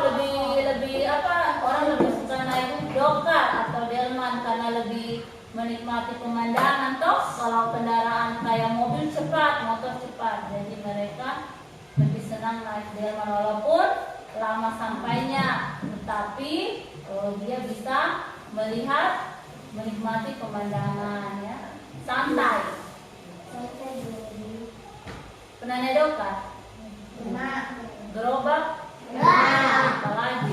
lebih apa? Orang lebih suka naik dokar atau delman karena lebih menikmati pemandangan toh. Kalau kendaraan kayak mobil cepat, motor cepat, jadi mereka lebih senang naik delman walaupun lama sampainya, tetapi dia bisa melihat, menikmati pemandangan ya, santai. Pernah naik dokar? Gerobak? Apalagi?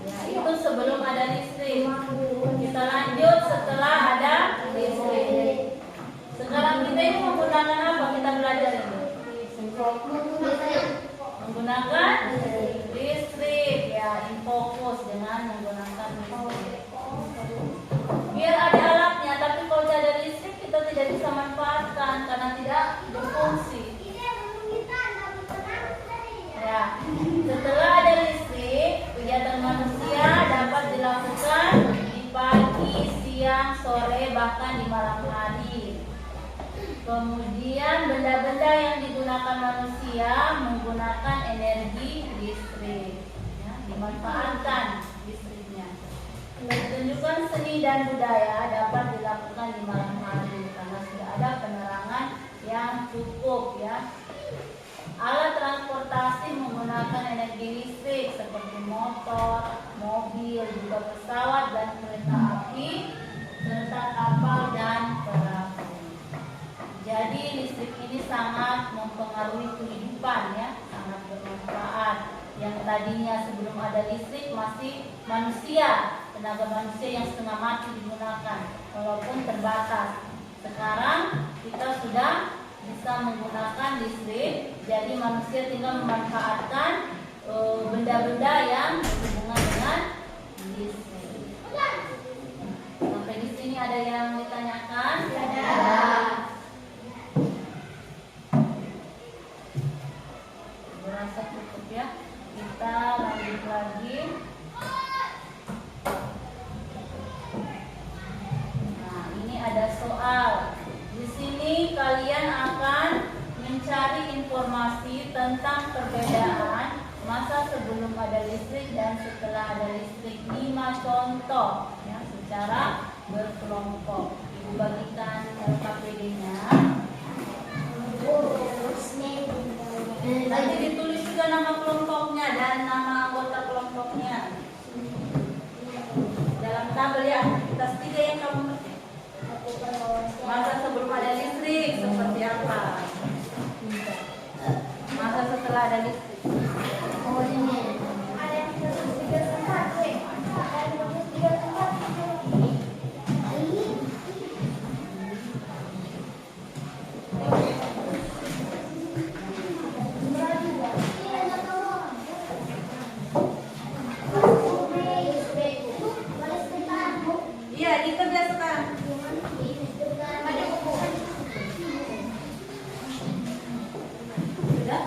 Ya, itu sebelum ada listrik. Kita lanjut setelah ada listrik. Sekarang kita ini menggunakan apa? Kita belajar ini. Menggunakan listrik ya, infokus dengan menggunakan listrik. Biar ada alatnya, tapi kalau tidak ada listrik kita tidak bisa manfaatkan karena tidak berfungsi. Ya, setelah ada listrik, kegiatan manusia dapat dilakukan di pagi, siang, sore, bahkan di malam hari. Kemudian benda-benda yang digunakan manusia menggunakan energi listrik, ya, dimanfaatkan listriknya. Pertunjukan seni dan budaya dapat dilakukan di malam hari karena sudah ada penerangan yang cukup ya. Alat transportasi menggunakan energi listrik seperti motor, mobil, juga pesawat dan kereta api, serta kapal dan perahu. Jadi listrik ini sangat mempengaruhi kehidupan ya, sangat bermanfaat. Yang tadinya sebelum ada listrik masih manusia, tenaga manusia yang setengah mati digunakan, walaupun terbatas. Sekarang kita sudah bisa menggunakan listrik, jadi manusia tinggal memanfaatkan benda-benda yang berhubungan dengan listrik. Sampai di sini ada yang ditanyakan? Ada. Berasa cukup ya. Kita lanjut lagi. Nah, ini ada soal. Di sini kalian akan mencari informasi tentang perbedaan masa sebelum ada listrik dan setelah ada listrik. 5 contoh ya, secara berkelompok. Ibu bagikan LKPD-nya. Nanti ditulis juga nama kelompoknya dan nama anggota kelompoknya dalam tabel ya. Kita tiga yang kamu ngerti. Masa sebelum ada listrik seperti apa? Masa setelah ada listrik. Iya, kita biasa sekarang. Sudah?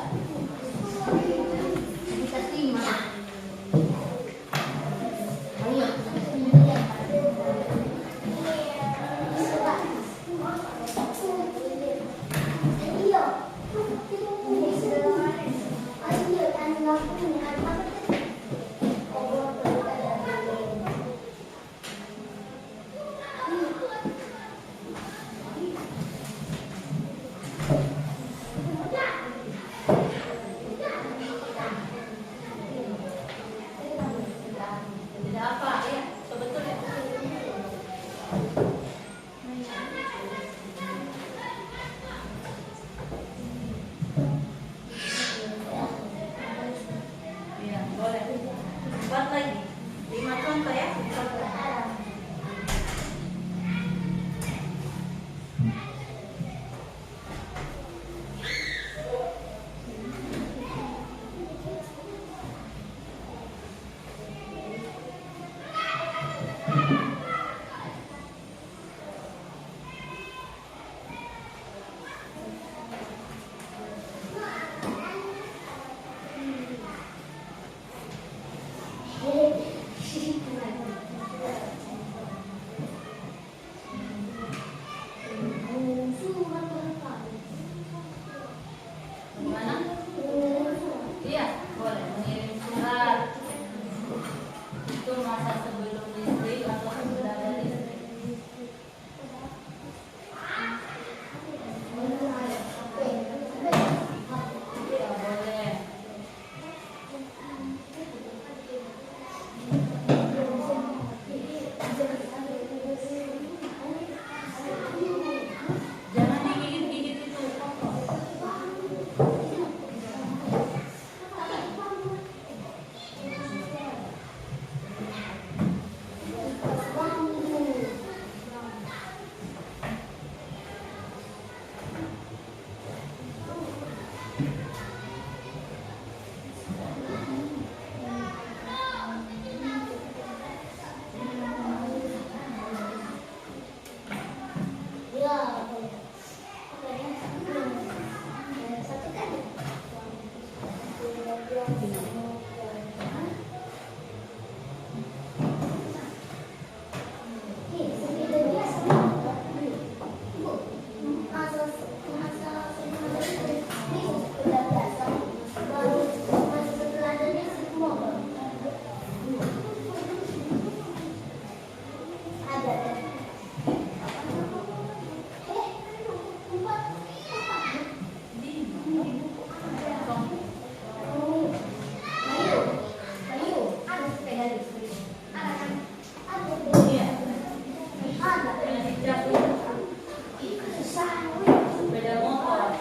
Sepeda motor.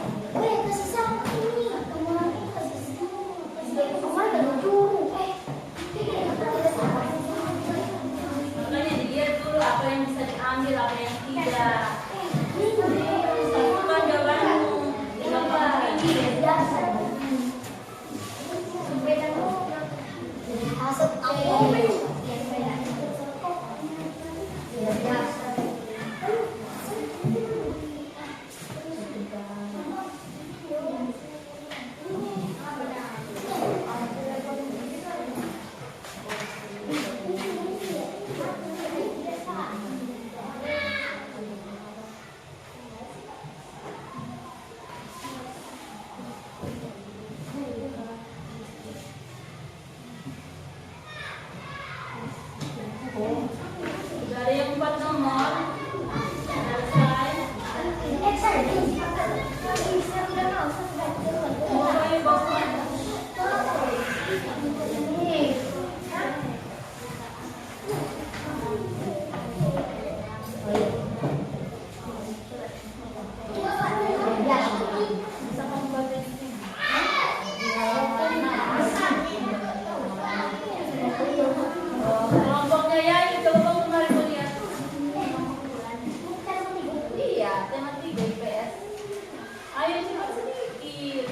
Makanya dilihat dulu apa yang bisa diambil, apa yang tidak. Bukan jawabanmu. Jawaban ini. Dari yang 4 nomor, selesai. Mau yang bawah. Bisa kamu baca di sini. Kelompoknya ya, ini coba kamu kemarin melihat. Iya, tema 3 IPS. Ayo cepat sedikit.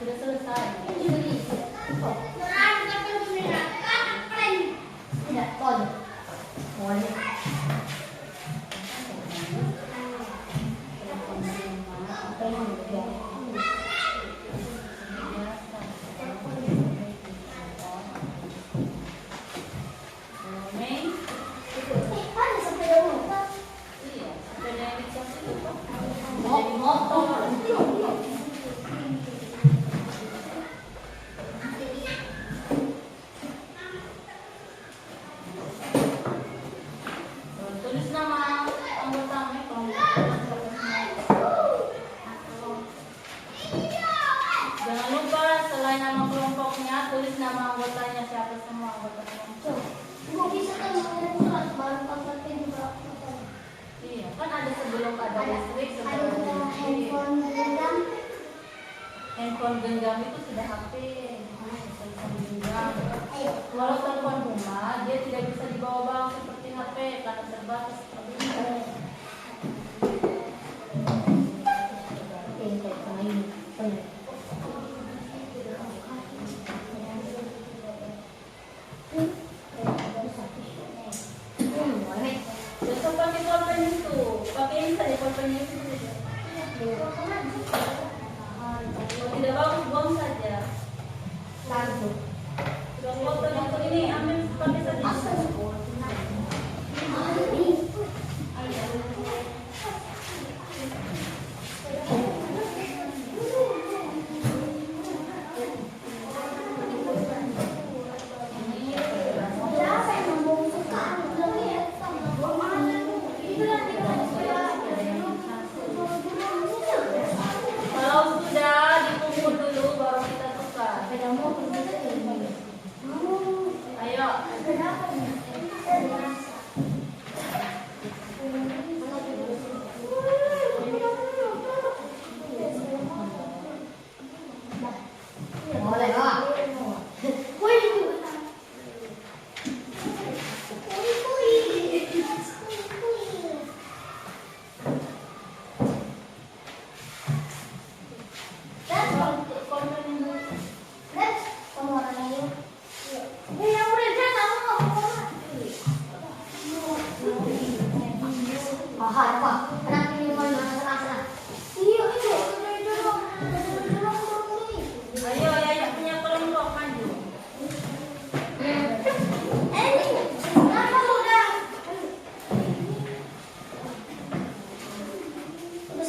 Sudah selesai. Tidak, ton. Boleh. Tulis nama anggotanya Jangan lupa selain nama kelompoknya, tulis nama anggotanya siapa semua anggota kelompok. Iya, kan ada sebelum ada listrik, sebelum ada listrik. Handphone genggam itu sudah HP. Handphone genggam. Kalau telepon rumah, dia tidak bisa dibawa-bawa seperti HP karena terbatas seperti itu. Besok pakai pulpen itu, pakai ini saja pulpennya itu. Kalau tidak bagus, buang saja. Sudah pulpen itu ini ambil pakai saja. Kalau sudah dikumpul dulu baru kita tukar. Ayo.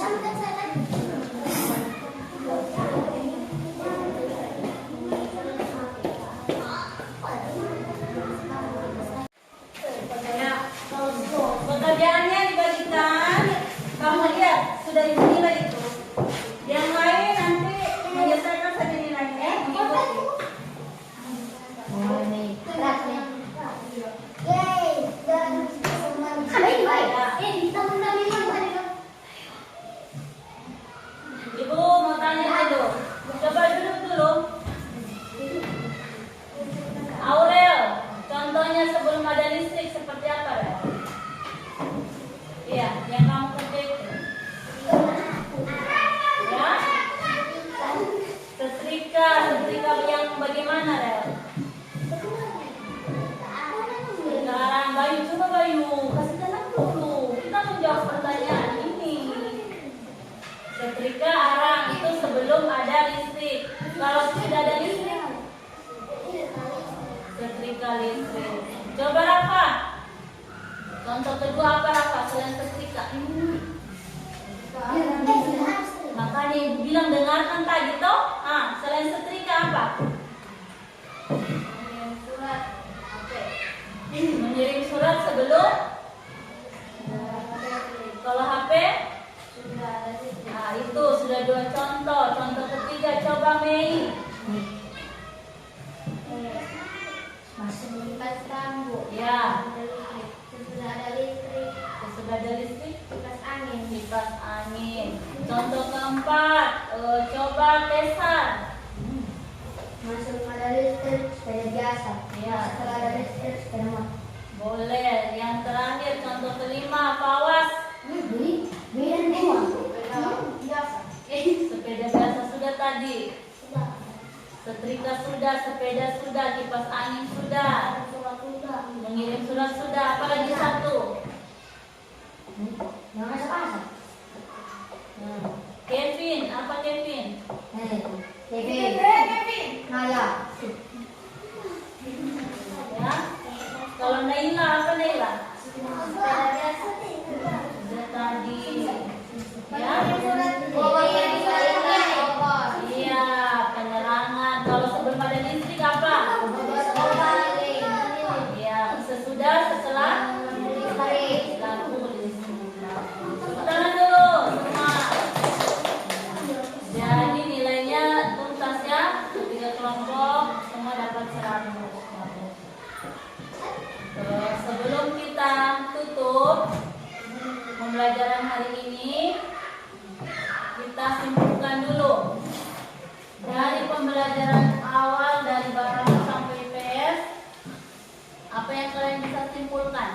Sampai sana. Ya, pekerjaannya dibagikan. Kamu lihat sudah dinilai itu. Yang lain nanti menyelesaikan saja nilainya, mengikuti. Oh, ini keras nih. Yeay, dan Ibu mau tanya dulu. Coba duduk dulu. Aurel, contohnya sebelum ada listrik seperti apa ya? Iya, yang kamu kerjain. Ya? Setrika yang bagaimana Rel? Sekarang Bayu, coba Bayu, kasih tenang dulu. Kita menjawab pertanyaan ini. Setrika arang itu sebelum ada listrik. Kalau sudah ada listrik, setrika listrik. Coba Rafa. Contoh kedua apa Rafa selain setrika? Makanya ibu bilang dengarkan tadi toh. Selain setrika apa? Mengirim surat. Oke. Mengirim surat sebelum. Kalau HP? Itu sudah dua contoh. Contoh ketiga coba Mei. Masuk kipas rambut. Ya. Sudah ada listrik. Sudah ada listrik. Kipas angin. Kipas angin. Contoh keempat, coba Kesar. Masuk ada listrik sepeda biasa. Ya. Setelah ada listrik sepeda motor. Boleh. Yang terakhir contoh kelima, Pawas. Beli dan dua. Biasa. Sepeda biasa sudah tadi. Sudah. Setrika sudah, sepeda sudah, kipas angin sudah, Surat sudah. mengirim surat sudah. Apalagi satu. Yang masak-masak. Kevin, apa Kevin? TV. Naya. Ya. Kalau Naila, apa Naila? Sudah biasa. Sudah tadi. Ya. Iya, penerangan. Kalau sebelum ada listrik apa? Iya, sesudah, setelah lampu listrik. Tangan dulu semua. Jadi nilainya tuntas ya. 3 kelompok semua dapat 100. Sebelum kita tutup pembelajaran hari ini, kita simpulkan dulu dari pembelajaran awal dari Bapakmu sampai PS. Apa yang kalian bisa simpulkan?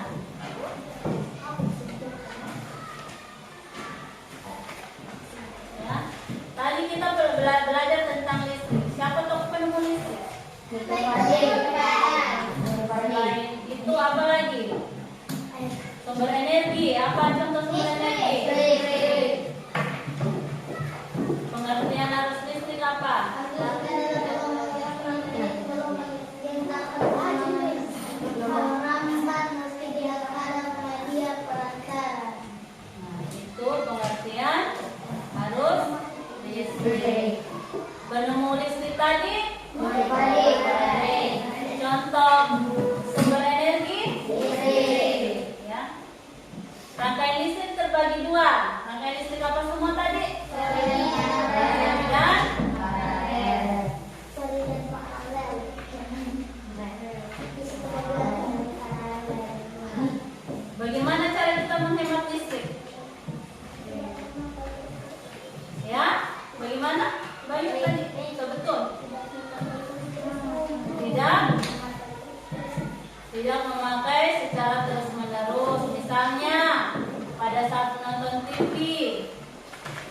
Ya, tadi kita belajar tentang listrik. Siapa tahu penemu listrik? Selain itu apa lagi? Sumber energi. Apa contoh sumber energi? Pengertian arus listrik apa? Nah, itu pengertian arus listrik. Penemu listrik tadi? Contoh sumber energi? Ya. Rangkaian listrik terbagi dua. Rangkaian listrik apa semua tadi? Dan bagaimana cara kita menghemat listrik? Ya, bagaimana? Bayu tadi, betul. Tidak memakai secara terus-menerus. Misalnya pada saat menonton TV,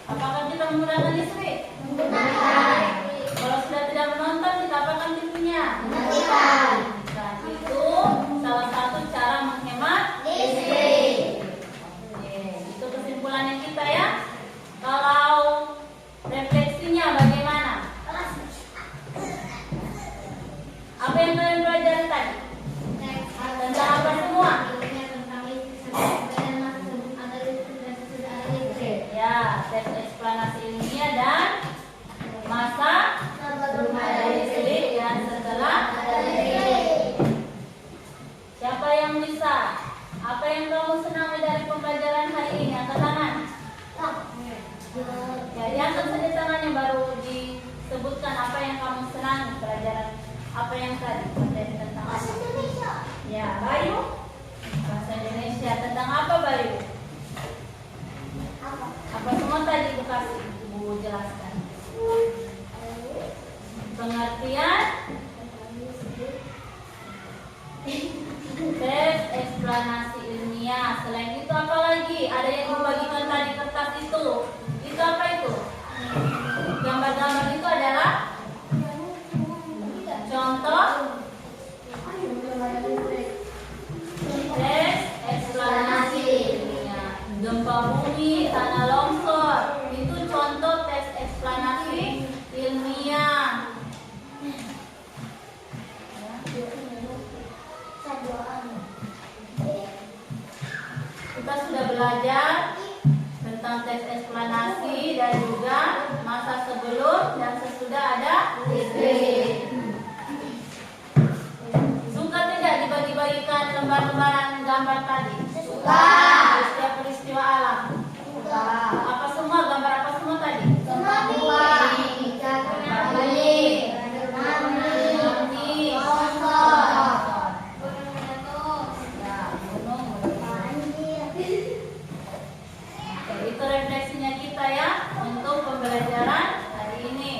apakah kita menggunakan listrik? Kalau sudah tidak menonton, kita apakan TV-nya? Nah, itu salah satu cara menghemat listrik. Oke, itu kesimpulannya kita ya. Kalau refleksinya bagaimana? Apa yang kalian pelajari tadi? Tentang apa semua? Ya, tes eksplanasi ilmiah dan masa didik dan setelah. Siapa yang bisa? Apa yang kamu senangi dari pembelajaran hari ini? Angkat tangan. Ya, diangkat saja tangannya baru disebutkan apa yang kamu senangi pelajaran apa yang tadi materi tentang Bahasa Indonesia. ya Bayu bahasa Indonesia tentang apa Bayu? Apa? Apa semua tadi Bu kasih Bu jelaskan? Pengertian tes eksplanasi ilmiah. Selain itu apa lagi? Ada yang membagikan tadi kertas itu. Itu apa itu? Gambar-gambar itu adalah contoh tes eksplanasi ilmiah. Gempa bumi, tanah longsor, itu contoh tes eksplanasi ilmiah. Kita sudah belajar tentang tes eksplanasi dan juga masa sebelum dan sesudah ada listrik. Suka tidak dibagi-bagikan lembar-lembaran gambar tadi? Suka. Peristiwa alam. Suka. Apa semua gambar apa semua tadi? Tsunami. Itu refleksinya kita ya untuk pembelajaran hari ini.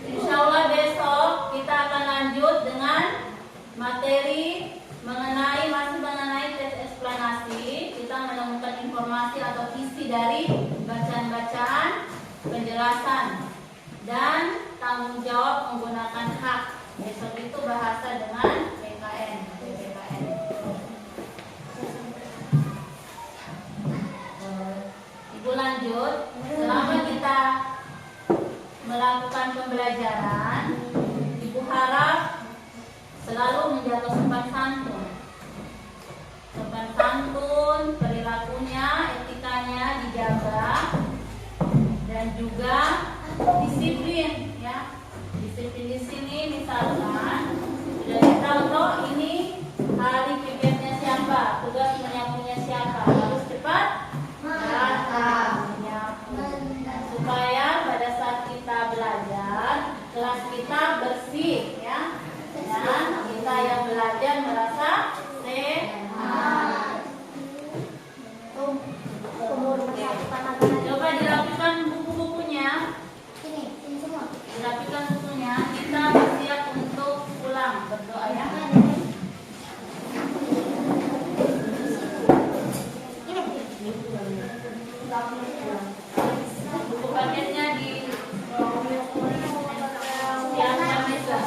Insya Allah besok kita akan lanjut dengan materi masih mengenai tes eksplanasi. Kita menemukan informasi atau isi dari bacaan-bacaan penjelasan dan tanggung jawab menggunakan hak. Besok itu bahasa dengan PKN. Ibu lanjut. Selama kita melakukan pembelajaran, Ibu harap selalu menjaga sopan santun. Sopan santun, perilakunya, etikanya dijaga, dan juga disiplin ya. Disiplin di sini misalkan sudah ditahu ini hari pipetnya siapa, tugas menyapunya siapa, harus cepat datang menyapu supaya pada saat kita belajar kelas kita bersih ya, dan kita yang belajar merasa sehat. Coba dirapikan buku-bukunya. Sini semua. Dirapikan bukunya. Kita siap untuk pulang. Berdoa ya. Buku paketnya di yang meja.